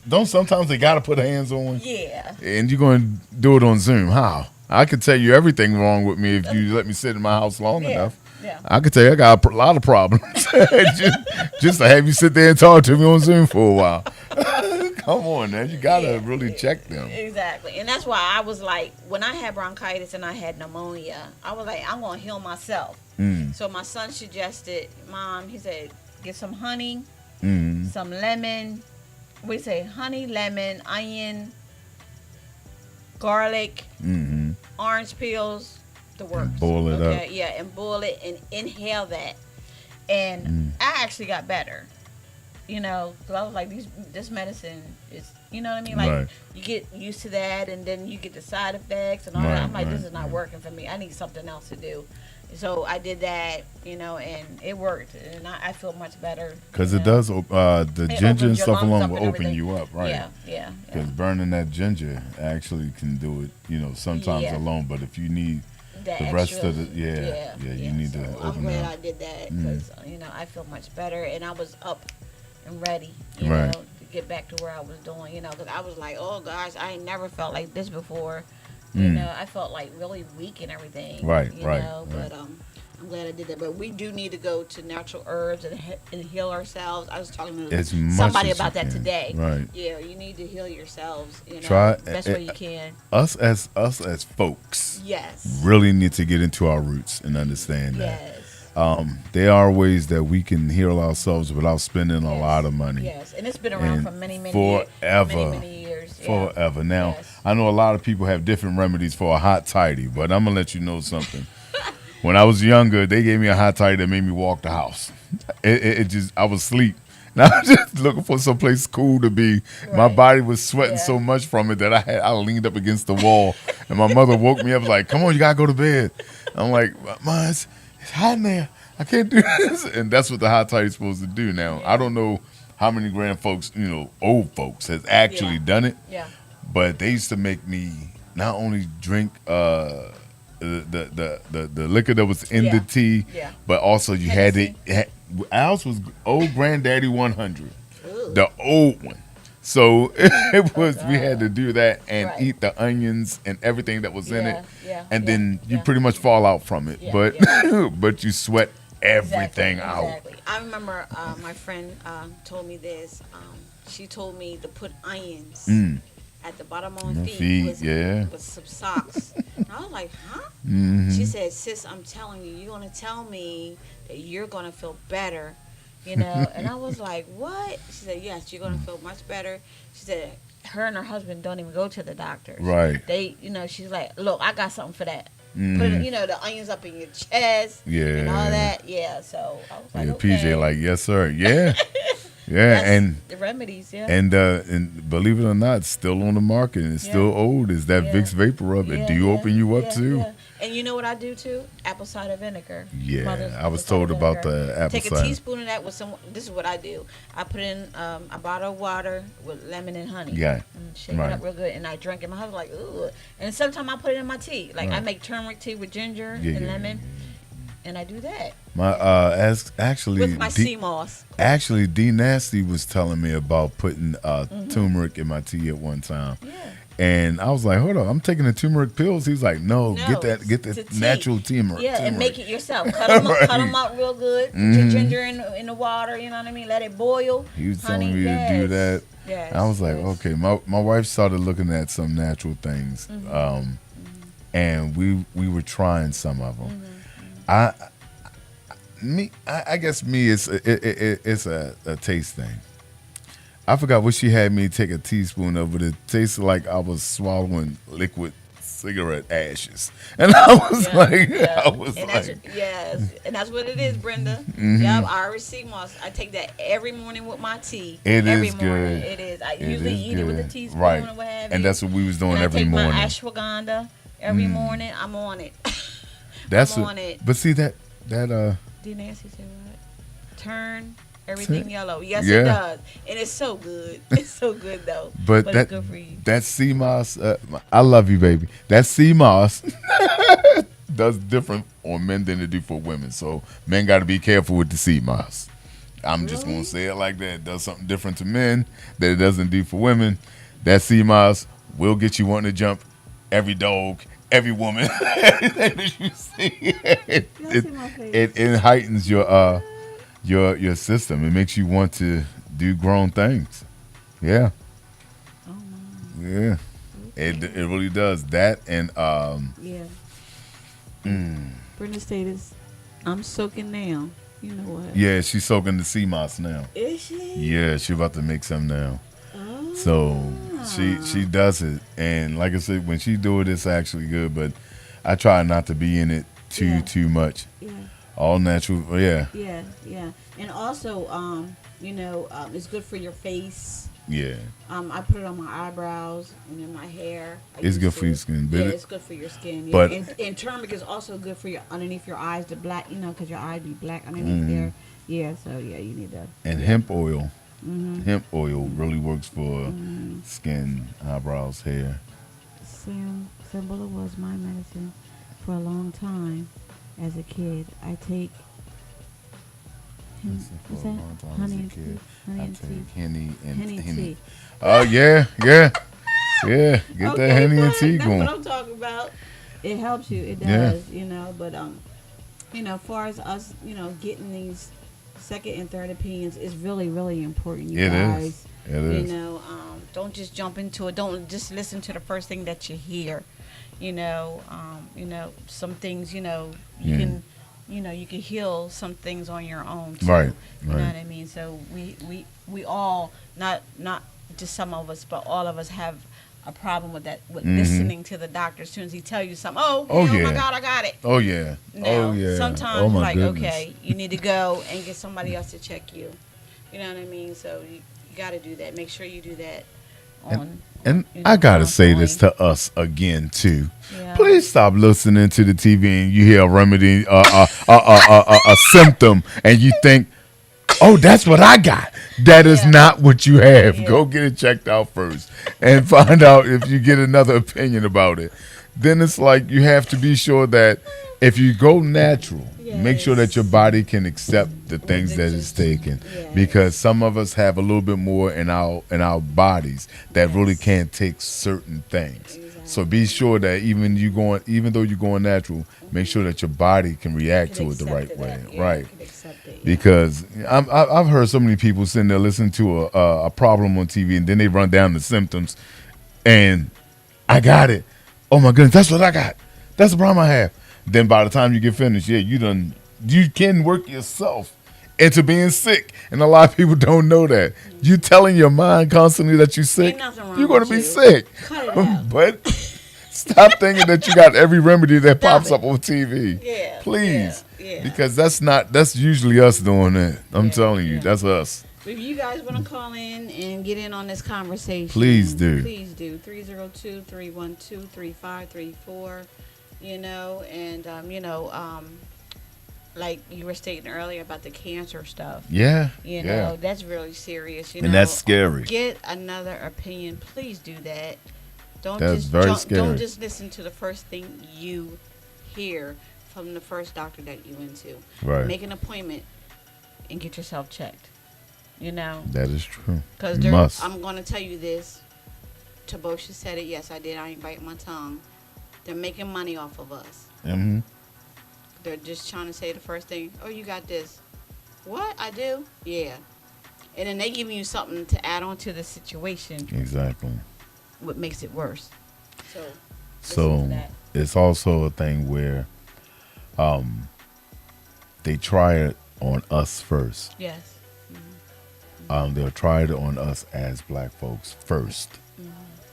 [SPEAKER 2] don't sometimes they gotta put hands on,
[SPEAKER 1] Yeah.
[SPEAKER 2] and you're going to do it on Zoom? How? I could tell you everything wrong with me if you let me sit in my house long
[SPEAKER 1] Yeah.
[SPEAKER 2] enough.
[SPEAKER 1] Yeah.
[SPEAKER 2] I could tell you I got a lot of problems just to have you sit there and talk to me on Zoom for a while. Come on, man, you gotta really check them.
[SPEAKER 1] Exactly. And that's why I was like, when I had bronchitis and I had pneumonia, I was like, I'm going to heal myself.
[SPEAKER 2] Mm.
[SPEAKER 1] So my son suggested, Mom, he said, get some honey,
[SPEAKER 2] Mm.
[SPEAKER 1] some lemon. We say honey, lemon, onion, garlic,
[SPEAKER 2] Mm-hmm.
[SPEAKER 1] orange peels, the works.
[SPEAKER 2] boil it up.
[SPEAKER 1] Yeah, and boil it and inhale that. And I actually got better. You know, because I was like, this medicine is, you know what I mean? Like,
[SPEAKER 2] Right.
[SPEAKER 1] you get used to that, and then you get the side effects and all
[SPEAKER 2] Right,
[SPEAKER 1] that. I'm like, this
[SPEAKER 2] right,
[SPEAKER 1] is not
[SPEAKER 2] right.
[SPEAKER 1] working for me. I need something else to do. So I did that, you know, and it worked. And I feel much better.
[SPEAKER 2] Because
[SPEAKER 1] you
[SPEAKER 2] it
[SPEAKER 1] know.
[SPEAKER 2] does, the
[SPEAKER 1] It
[SPEAKER 2] ginger
[SPEAKER 1] opens
[SPEAKER 2] and
[SPEAKER 1] your
[SPEAKER 2] stuff
[SPEAKER 1] lungs
[SPEAKER 2] alone
[SPEAKER 1] up
[SPEAKER 2] will
[SPEAKER 1] and
[SPEAKER 2] open
[SPEAKER 1] everything.
[SPEAKER 2] you up, right?
[SPEAKER 1] Yeah.
[SPEAKER 2] Because burning that ginger actually can do it, sometimes
[SPEAKER 1] Yeah.
[SPEAKER 2] alone. But if you need
[SPEAKER 1] That
[SPEAKER 2] the rest
[SPEAKER 1] extra-
[SPEAKER 2] of the, you need to
[SPEAKER 1] So I'm
[SPEAKER 2] open
[SPEAKER 1] glad
[SPEAKER 2] up.
[SPEAKER 1] I did that because, I feel much better. And I was up and ready, you
[SPEAKER 2] Right.
[SPEAKER 1] know, to get back to where I was doing, because I was like, oh, gosh, I ain't never felt like this before. You know, I felt like really weak and everything.
[SPEAKER 2] Right,
[SPEAKER 1] you
[SPEAKER 2] right,
[SPEAKER 1] know,
[SPEAKER 2] right.
[SPEAKER 1] But I'm glad I did that. But we do need to go to natural herbs and heal ourselves. I was talking to
[SPEAKER 2] As much
[SPEAKER 1] somebody
[SPEAKER 2] as you
[SPEAKER 1] about that
[SPEAKER 2] can.
[SPEAKER 1] today.
[SPEAKER 2] Right.
[SPEAKER 1] Yeah, you need to heal yourselves,
[SPEAKER 2] Try-
[SPEAKER 1] best way you can.
[SPEAKER 2] Us as folks
[SPEAKER 1] Yes.
[SPEAKER 2] really need to get into our roots and understand that.
[SPEAKER 1] Yes.
[SPEAKER 2] There are ways that we can heal ourselves without spending a
[SPEAKER 1] Yes.
[SPEAKER 2] lot of money.
[SPEAKER 1] Yes, and it's been around
[SPEAKER 2] And
[SPEAKER 1] for many
[SPEAKER 2] forever.
[SPEAKER 1] many years. Yeah.
[SPEAKER 2] Forever. Now,
[SPEAKER 1] Yes.
[SPEAKER 2] I know a lot of people have different remedies for a hot tidy, but I'm gonna let you know something. When I was younger, they gave me a hot tidy that made me walk the house. I was asleep. And I was just looking for some place cool to be. My
[SPEAKER 1] Right.
[SPEAKER 2] body was sweating
[SPEAKER 1] Yeah.
[SPEAKER 2] so much from it that I leaned up against the wall, and my mother woke me up like, "Come on, you gotta go to bed." I'm like, "Ma, it's hot in there. I can't do this." And that's what the hot tidy is supposed to do. Now, I don't know how many grand folks, old folks, has actually
[SPEAKER 1] Yeah.
[SPEAKER 2] done it.
[SPEAKER 1] Yeah.
[SPEAKER 2] But they used to make me not only drink the liquor that was in the
[SPEAKER 1] Yeah.
[SPEAKER 2] tea,
[SPEAKER 1] Yeah.
[SPEAKER 2] but also you had
[SPEAKER 1] Hennessy.
[SPEAKER 2] it. Ours was Old Granddaddy 100,
[SPEAKER 1] Ooh.
[SPEAKER 2] the old one. So it was. We had to do that and
[SPEAKER 1] Right.
[SPEAKER 2] eat the onions and everything that was in
[SPEAKER 1] Yeah,
[SPEAKER 2] it,
[SPEAKER 1] yeah,
[SPEAKER 2] and
[SPEAKER 1] yeah,
[SPEAKER 2] then you
[SPEAKER 1] yeah.
[SPEAKER 2] pretty much fall out from it.
[SPEAKER 1] Yeah,
[SPEAKER 2] but
[SPEAKER 1] yeah.
[SPEAKER 2] but you sweat everything out.
[SPEAKER 1] Exactly. I remember my friend told me this. She told me to put onions at the bottom of my
[SPEAKER 2] Your
[SPEAKER 1] feet,
[SPEAKER 2] feet,
[SPEAKER 1] with,
[SPEAKER 2] yeah.
[SPEAKER 1] with some socks. And I was like, huh?
[SPEAKER 2] Mhm.
[SPEAKER 1] She said, sis, I'm telling you, you're going to tell me that you're going to feel better, And I was like, what? She said, yes, you're going to feel much better. She said, her and her husband don't even go to the doctors.
[SPEAKER 2] Right.
[SPEAKER 1] They, she's like, look, I got something for that.
[SPEAKER 2] Mhm.
[SPEAKER 1] Put it, the onions up in your chest. And
[SPEAKER 2] Yeah.
[SPEAKER 1] all that. Yeah. So I was like,
[SPEAKER 2] Yeah,
[SPEAKER 1] okay.
[SPEAKER 2] PJ, like, yes, sir. Yeah. Yeah.
[SPEAKER 1] That's
[SPEAKER 2] And
[SPEAKER 1] the remedies. Yeah.
[SPEAKER 2] and believe it or not, it's still on the market and it's
[SPEAKER 1] Yeah.
[SPEAKER 2] still old. Is that
[SPEAKER 1] Yeah.
[SPEAKER 2] Vicks Vapor Rub? It
[SPEAKER 1] Yeah,
[SPEAKER 2] do open you up
[SPEAKER 1] yeah,
[SPEAKER 2] too?
[SPEAKER 1] yeah. And you know what I do too? Apple cider vinegar.
[SPEAKER 2] Yeah,
[SPEAKER 1] Mother's
[SPEAKER 2] I was
[SPEAKER 1] apple cider
[SPEAKER 2] told about
[SPEAKER 1] vinegar.
[SPEAKER 2] the apple
[SPEAKER 1] Take a
[SPEAKER 2] cider.
[SPEAKER 1] teaspoon of that with some. This is what I do. I put in a bottle of water with lemon and honey.
[SPEAKER 2] Yeah,
[SPEAKER 1] And shake
[SPEAKER 2] right.
[SPEAKER 1] it up real good, and I drink it. My husband's like, ooh. And sometimes I put it in my tea. Like I
[SPEAKER 2] Right.
[SPEAKER 1] make turmeric tea with ginger
[SPEAKER 2] Yeah,
[SPEAKER 1] and
[SPEAKER 2] yeah,
[SPEAKER 1] lemon, and I do that
[SPEAKER 2] My actually
[SPEAKER 1] with my sea moss.
[SPEAKER 2] actually D Nasty was telling me about putting turmeric in my tea at one time.
[SPEAKER 1] Yeah.
[SPEAKER 2] And I was like, hold on, I'm taking the turmeric pills. He's like, no,
[SPEAKER 1] No,
[SPEAKER 2] get the
[SPEAKER 1] it's tea.
[SPEAKER 2] natural turmeric.
[SPEAKER 1] Yeah, and make it yourself. Cut them up real good. Put your ginger in the water. You know what I mean? Let it boil.
[SPEAKER 2] He was
[SPEAKER 1] Honey,
[SPEAKER 2] telling me to do that.
[SPEAKER 1] Yes.
[SPEAKER 2] I was like,
[SPEAKER 1] yes.
[SPEAKER 2] okay. My wife started looking at some natural things,
[SPEAKER 1] Mm-hmm.
[SPEAKER 2] and we were trying some of them.
[SPEAKER 1] Mm-hmm.
[SPEAKER 2] I guess it's a taste thing. I forgot what she had me take a teaspoon of, but it tasted like I was swallowing liquid cigarette ashes, and I was
[SPEAKER 1] Yeah,
[SPEAKER 2] like,
[SPEAKER 1] yeah.
[SPEAKER 2] I was
[SPEAKER 1] And that's
[SPEAKER 2] like,
[SPEAKER 1] yes, and that's what it is, Brenda.
[SPEAKER 2] Mhm.
[SPEAKER 1] Yep, Irish sea moss. I take that every morning with my tea.
[SPEAKER 2] It
[SPEAKER 1] every
[SPEAKER 2] is
[SPEAKER 1] morning.
[SPEAKER 2] good.
[SPEAKER 1] It is. I
[SPEAKER 2] It
[SPEAKER 1] usually
[SPEAKER 2] is
[SPEAKER 1] eat it with a
[SPEAKER 2] good.
[SPEAKER 1] teaspoon
[SPEAKER 2] Right.
[SPEAKER 1] or what have
[SPEAKER 2] And
[SPEAKER 1] you.
[SPEAKER 2] that's what we was doing
[SPEAKER 1] And
[SPEAKER 2] every
[SPEAKER 1] I take
[SPEAKER 2] morning.
[SPEAKER 1] my ashwagandha every morning. I'm on it.
[SPEAKER 2] That's
[SPEAKER 1] I'm
[SPEAKER 2] what,
[SPEAKER 1] on it.
[SPEAKER 2] but see that
[SPEAKER 1] D. Nancy said what? Turn everything yellow. Yes,
[SPEAKER 2] Yeah.
[SPEAKER 1] it does, and it's so good. It's so good though.
[SPEAKER 2] but
[SPEAKER 1] it's
[SPEAKER 2] that
[SPEAKER 1] good for you.
[SPEAKER 2] that sea moss, I love you, baby. That sea moss does different on men than it do for women. So men got to be careful with the sea moss. I'm just
[SPEAKER 1] Really?
[SPEAKER 2] gonna say it like that. It does something different to men that it doesn't do for women. That sea moss will get you wanting to jump every dog, every woman, everything that you see. It heightens your system. It makes you want to do grown things. Yeah,
[SPEAKER 1] Oh my.
[SPEAKER 2] yeah. It really does that. And
[SPEAKER 1] Yeah.
[SPEAKER 2] mm,
[SPEAKER 1] Brenda status. I'm soaking now. You know what?
[SPEAKER 2] yeah, she's soaking the sea moss now.
[SPEAKER 1] Is she?
[SPEAKER 2] Yeah, she about to make some now.
[SPEAKER 1] Oh.
[SPEAKER 2] So she does it, and like I said, when she do it, it's actually good. But I try not to be in it
[SPEAKER 1] Yeah.
[SPEAKER 2] too much.
[SPEAKER 1] Yeah.
[SPEAKER 2] All natural. Yeah,
[SPEAKER 1] Yeah. Yeah. And also, it's good for your face.
[SPEAKER 2] yeah.
[SPEAKER 1] I put it on my eyebrows and in my hair. I
[SPEAKER 2] It's
[SPEAKER 1] used
[SPEAKER 2] good
[SPEAKER 1] to.
[SPEAKER 2] for your skin.
[SPEAKER 1] Yeah,
[SPEAKER 2] But
[SPEAKER 1] it's good for your skin. Yeah.
[SPEAKER 2] but-
[SPEAKER 1] and turmeric is also good for your underneath your eyes, the black, because your eyes be black underneath
[SPEAKER 2] Mhm.
[SPEAKER 1] there. Yeah, so yeah, you need that.
[SPEAKER 2] and hemp oil.
[SPEAKER 1] Mm-hmm.
[SPEAKER 2] Hemp oil really works for skin, eyebrows, hair.
[SPEAKER 1] Sambula was my medicine for a long time as a kid. I take what's that? Honey and tea. Honey
[SPEAKER 2] I
[SPEAKER 1] and tea.
[SPEAKER 2] take Henny and
[SPEAKER 1] Henny
[SPEAKER 2] Henny.
[SPEAKER 1] tea.
[SPEAKER 2] Oh yeah. Get that Henny and
[SPEAKER 1] fine.
[SPEAKER 2] tea
[SPEAKER 1] That's
[SPEAKER 2] going.
[SPEAKER 1] what I'm talking about. It helps you. It
[SPEAKER 2] Yeah.
[SPEAKER 1] does, but as far as us, getting these second and third opinions is really, really important. You
[SPEAKER 2] It
[SPEAKER 1] guys.
[SPEAKER 2] is. It is.
[SPEAKER 1] Don't just jump into it. Don't just listen to the first thing that you hear. Some things, you
[SPEAKER 2] Yeah.
[SPEAKER 1] can, you can heal some things on your own too.
[SPEAKER 2] Right,
[SPEAKER 1] You know
[SPEAKER 2] right.
[SPEAKER 1] what I mean? So we all, not just some of us, but all of us have a problem with that, with
[SPEAKER 2] Mhm.
[SPEAKER 1] listening to the doctor. As soon as he tell you something,
[SPEAKER 2] Oh,
[SPEAKER 1] oh my
[SPEAKER 2] yeah.
[SPEAKER 1] God, I got it.
[SPEAKER 2] Oh yeah.
[SPEAKER 1] No,
[SPEAKER 2] Oh yeah.
[SPEAKER 1] sometimes
[SPEAKER 2] oh
[SPEAKER 1] you're
[SPEAKER 2] my
[SPEAKER 1] like,
[SPEAKER 2] goodness.
[SPEAKER 1] okay, you need to go and get somebody else to check you. You know what I mean? So you got to do that. Make sure you do that on.
[SPEAKER 2] And
[SPEAKER 1] you
[SPEAKER 2] I
[SPEAKER 1] know,
[SPEAKER 2] gotta say this
[SPEAKER 1] ongoing.
[SPEAKER 2] to us again too.
[SPEAKER 1] Yeah.
[SPEAKER 2] Please stop listening to the TV and you hear a remedy, a symptom, and you think, "Oh, that's what I got." That is
[SPEAKER 1] Yeah.
[SPEAKER 2] not what you have.
[SPEAKER 1] Yeah.
[SPEAKER 2] Go get it checked out first, and find out if you get another opinion about it. Then it's like you have to be sure that if you go natural, make sure that your body can accept the things that it's taking.
[SPEAKER 1] Yes.
[SPEAKER 2] Because some of us have a little bit more in our bodies that really
[SPEAKER 1] Yes.
[SPEAKER 2] can't take certain things. So be sure that even though you're going natural, make sure that your body can react to it the right way, right? Because I've heard so many people sitting there listening to a problem on TV, and then they run down the symptoms, and I got it. Oh my goodness, that's what I got. That's the problem I have. Then by the time you get finished, you can work yourself into being sick, and a lot of people don't know that. You telling your mind constantly that you're sick,
[SPEAKER 1] Ain't nothing wrong
[SPEAKER 2] you're going to
[SPEAKER 1] with
[SPEAKER 2] be
[SPEAKER 1] you.
[SPEAKER 2] sick.
[SPEAKER 1] Cut it out.
[SPEAKER 2] But stop thinking that you got every remedy that
[SPEAKER 1] Stop
[SPEAKER 2] pops
[SPEAKER 1] it.
[SPEAKER 2] up on TV.
[SPEAKER 1] Yeah,
[SPEAKER 2] Please.
[SPEAKER 1] yeah.
[SPEAKER 2] Because that's usually us doing that. I'm
[SPEAKER 1] Yeah,
[SPEAKER 2] telling you,
[SPEAKER 1] yeah.
[SPEAKER 2] that's us.
[SPEAKER 1] If you guys want to call in and get in on this conversation,
[SPEAKER 2] Please do.
[SPEAKER 1] Please do. 302-312-3534. Like you were stating earlier about the cancer stuff.
[SPEAKER 2] Yeah.
[SPEAKER 1] You
[SPEAKER 2] yeah.
[SPEAKER 1] know, that's really serious.
[SPEAKER 2] And that's scary.
[SPEAKER 1] Get another opinion. Please do that. Don't
[SPEAKER 2] That's
[SPEAKER 1] just
[SPEAKER 2] very scary.
[SPEAKER 1] Don't just listen to the first thing you hear from the first doctor that you went to.
[SPEAKER 2] Right.
[SPEAKER 1] Make an appointment and get yourself checked.
[SPEAKER 2] That is true.
[SPEAKER 1] Because
[SPEAKER 2] You must.
[SPEAKER 1] I'm going to tell you this. Tabosha said it. Yes, I did. I ain't biting my tongue. They're making money off of us.
[SPEAKER 2] Mm-hmm.
[SPEAKER 1] They're just trying to say the first thing. Oh, you got this. What? I do? Yeah. And then they giving you something to add on to the situation,
[SPEAKER 2] Exactly.
[SPEAKER 1] what makes it worse. So, listen to
[SPEAKER 2] So
[SPEAKER 1] that.
[SPEAKER 2] it's also a thing where they try it on us first.
[SPEAKER 1] Yes.
[SPEAKER 2] They'll try it on us as black folks first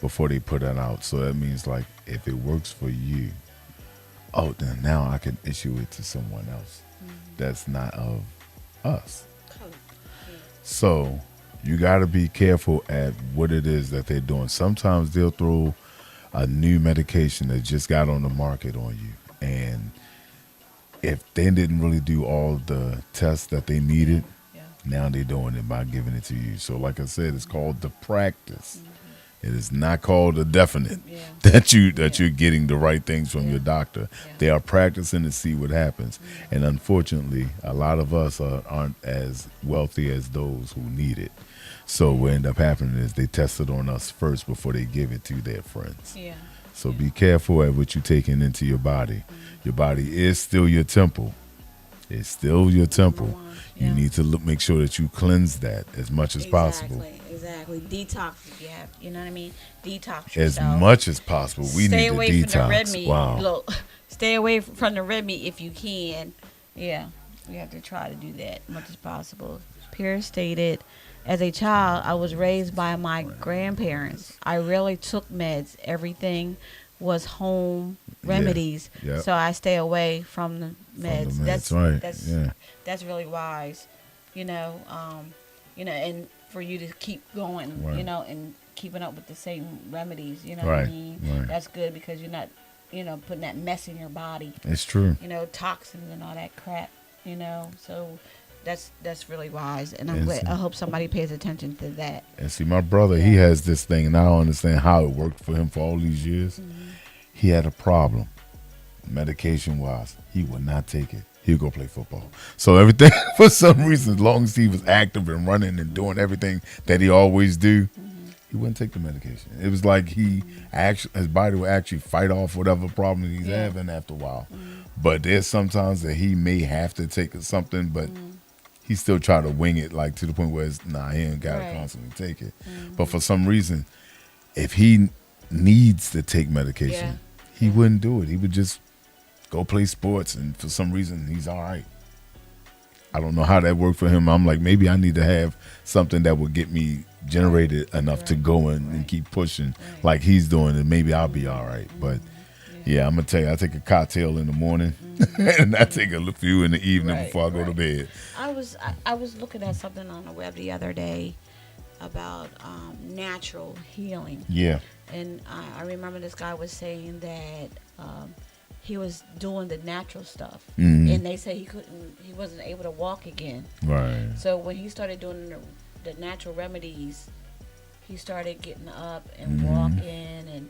[SPEAKER 2] before they put it out. So that means like if it works for you, oh, then now I can issue it to someone else that's not of us.
[SPEAKER 1] Color.
[SPEAKER 2] So you got to be careful at what it is that they're doing. Sometimes they'll throw a new medication that just got on the market on you, and if they didn't really do all the tests that they needed,
[SPEAKER 1] Yeah.
[SPEAKER 2] now they're doing it by giving it to you. So like I said, it's called the practice. It is not called a definite
[SPEAKER 1] Yeah.
[SPEAKER 2] that you're getting the right things from your doctor.
[SPEAKER 1] Yeah.
[SPEAKER 2] They are practicing to see what happens. And unfortunately, a lot of us aren't as wealthy as those who need it. So what end up happening is they test it on us first before they give it to their friends.
[SPEAKER 1] Yeah.
[SPEAKER 2] So be careful at what you're taking into your body. Your body is still your temple. It's still your temple.
[SPEAKER 1] Number one,
[SPEAKER 2] You
[SPEAKER 1] yeah.
[SPEAKER 2] need to make sure that you cleanse that as much as possible.
[SPEAKER 1] Exactly. Detox if you have, you know what I mean? Detox
[SPEAKER 2] As
[SPEAKER 1] yourself.
[SPEAKER 2] much as possible. We
[SPEAKER 1] Stay
[SPEAKER 2] need to
[SPEAKER 1] away from the red
[SPEAKER 2] detox.
[SPEAKER 1] meat.
[SPEAKER 2] Wow.
[SPEAKER 1] Look, stay away from the red meat if you can. Yeah, you have to try to do that as much as possible. Pierce stated, as a child, I was raised by my grandparents. I rarely took meds. Everything was home remedies.
[SPEAKER 2] Yep.
[SPEAKER 1] So I stay away from the meds.
[SPEAKER 2] meds,
[SPEAKER 1] That's
[SPEAKER 2] right,
[SPEAKER 1] That's
[SPEAKER 2] yeah.
[SPEAKER 1] that's really wise. You know, and for you to keep going,
[SPEAKER 2] Right.
[SPEAKER 1] and keeping up with the same remedies, what
[SPEAKER 2] Right,
[SPEAKER 1] I mean?
[SPEAKER 2] right.
[SPEAKER 1] That's good because you're not, putting that mess in your body,
[SPEAKER 2] It's true.
[SPEAKER 1] toxins and all that crap, so that's really wise. And
[SPEAKER 2] Yes.
[SPEAKER 1] I hope somebody pays attention to that.
[SPEAKER 2] And see, my brother, he has this thing, and I don't understand how it worked for him for all these years. He had a problem, medication-wise. He would not take it. He would go play football. So everything, for some reason, as long as he was active and running and doing everything that he always do, he wouldn't take the medication. It was like his body would actually fight off whatever problem he's
[SPEAKER 1] Yeah.
[SPEAKER 2] having after a while. But there's sometimes that he may have to take something, but he still try to wing it, like to the point where he ain't got to
[SPEAKER 1] Right.
[SPEAKER 2] constantly take it. But for some reason, if he needs to take medication, he wouldn't do it. He would just go play sports, and for some reason, he's all right. I don't know how that worked for him. I'm like, maybe I need to have something that would get me generated enough to go and keep pushing like he's doing, and maybe I'll be all right. But yeah, I'm going to tell you, I take a cocktail in the morning, and I take a few in the evening
[SPEAKER 1] Right,
[SPEAKER 2] before I go to bed.
[SPEAKER 1] I was looking at something on the web the other day about natural healing.
[SPEAKER 2] Yeah.
[SPEAKER 1] And I remember this guy was saying that he was doing the natural stuff, and they said he wasn't able to walk again.
[SPEAKER 2] Right.
[SPEAKER 1] So when he started doing the natural remedies, he started getting up and walking and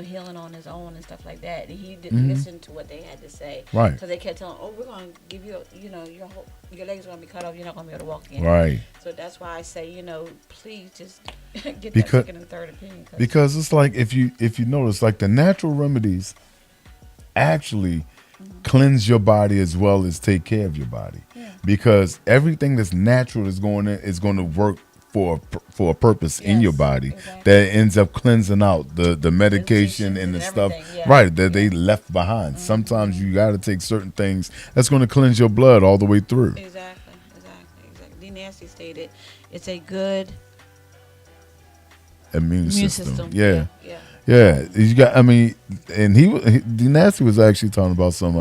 [SPEAKER 1] healing on his own and stuff like that. And he didn't listen to what they had to say,
[SPEAKER 2] Right.
[SPEAKER 1] Because they kept telling, "Oh, we're gonna give you, your legs are gonna be cut off. You're not gonna be able to walk again."
[SPEAKER 2] Right.
[SPEAKER 1] So that's why I say, please just get
[SPEAKER 2] Because-
[SPEAKER 1] that second and third opinion.
[SPEAKER 2] Because it's like if you notice, like the natural remedies actually cleanse your body as well as take care of your body.
[SPEAKER 1] Yeah.
[SPEAKER 2] Because everything that's natural is going to work for a purpose in
[SPEAKER 1] Yes,
[SPEAKER 2] your body
[SPEAKER 1] exactly.
[SPEAKER 2] that ends up cleansing out the medication and the
[SPEAKER 1] and
[SPEAKER 2] stuff
[SPEAKER 1] everything, yeah.
[SPEAKER 2] right that they left behind. Sometimes you got to take certain things that's going to cleanse your blood all the way through.
[SPEAKER 1] Exactly. D. Nasty stated, "It's a good
[SPEAKER 2] Immune
[SPEAKER 1] immune
[SPEAKER 2] system.
[SPEAKER 1] system."
[SPEAKER 2] Yeah.
[SPEAKER 1] Yeah.
[SPEAKER 2] Yeah, you got. I mean, and D Nasty was actually talking about some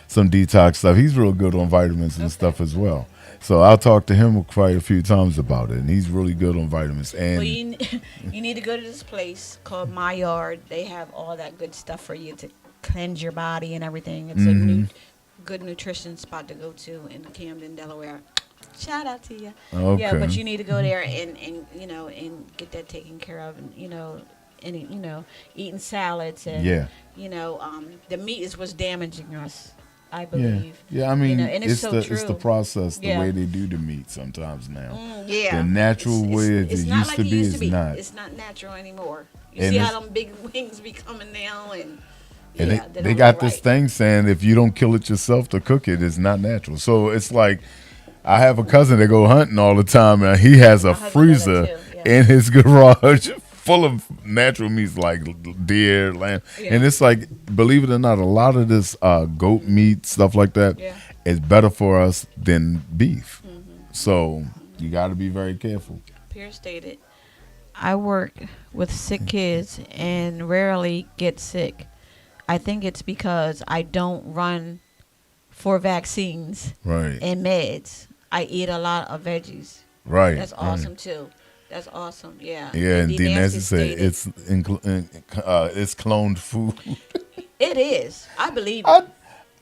[SPEAKER 2] detox stuff. He's real good on vitamins and stuff as well. So I'll talk to him quite a few times about it, and he's really good on vitamins. And
[SPEAKER 1] Well, you need to go to this place called My Yard. They have all that good stuff for you to cleanse your body and everything. It's a good nutrition spot to go to in Camden, Delaware. Shout out to you.
[SPEAKER 2] Okay.
[SPEAKER 1] Yeah, but you need to go there and get that taken care of, and eating salads and
[SPEAKER 2] Yeah.
[SPEAKER 1] the meat is what's damaging us, I
[SPEAKER 2] yeah,
[SPEAKER 1] believe.
[SPEAKER 2] yeah. I mean,
[SPEAKER 1] and it's so
[SPEAKER 2] it's the
[SPEAKER 1] true.
[SPEAKER 2] process, the
[SPEAKER 1] Yeah.
[SPEAKER 2] way they do the meat sometimes now.
[SPEAKER 1] Yeah,
[SPEAKER 2] The natural way it
[SPEAKER 1] it's not
[SPEAKER 2] used
[SPEAKER 1] like
[SPEAKER 2] to
[SPEAKER 1] it
[SPEAKER 2] be
[SPEAKER 1] used
[SPEAKER 2] is
[SPEAKER 1] to be.
[SPEAKER 2] not.
[SPEAKER 1] It's not natural anymore. You
[SPEAKER 2] And
[SPEAKER 1] see
[SPEAKER 2] it's-
[SPEAKER 1] how them big wings be coming down, and
[SPEAKER 2] And
[SPEAKER 1] yeah,
[SPEAKER 2] they
[SPEAKER 1] don't
[SPEAKER 2] got
[SPEAKER 1] look
[SPEAKER 2] this
[SPEAKER 1] right.
[SPEAKER 2] thing saying if you don't kill it yourself to cook it, it's not natural. So it's like I have a cousin that go hunting all the time, and he has a
[SPEAKER 1] My husband does
[SPEAKER 2] freezer
[SPEAKER 1] that too, yeah.
[SPEAKER 2] in his garage full of natural meats like deer, lamb,
[SPEAKER 1] Yeah.
[SPEAKER 2] and it's like, believe it or not, a lot of this goat meat stuff like that is
[SPEAKER 1] Yeah.
[SPEAKER 2] better for us than beef. So you got to be very careful.
[SPEAKER 1] Pierce stated, I work with sick kids and rarely get sick. I think it's because I don't run for vaccines
[SPEAKER 2] Right.
[SPEAKER 1] and meds. I eat a lot of veggies.
[SPEAKER 2] Right.
[SPEAKER 1] That's awesome too. That's awesome. Yeah.
[SPEAKER 2] Yeah, and D. Nancy said
[SPEAKER 1] stated-
[SPEAKER 2] it's cloned food.
[SPEAKER 1] it is. I believe
[SPEAKER 2] I,
[SPEAKER 1] it.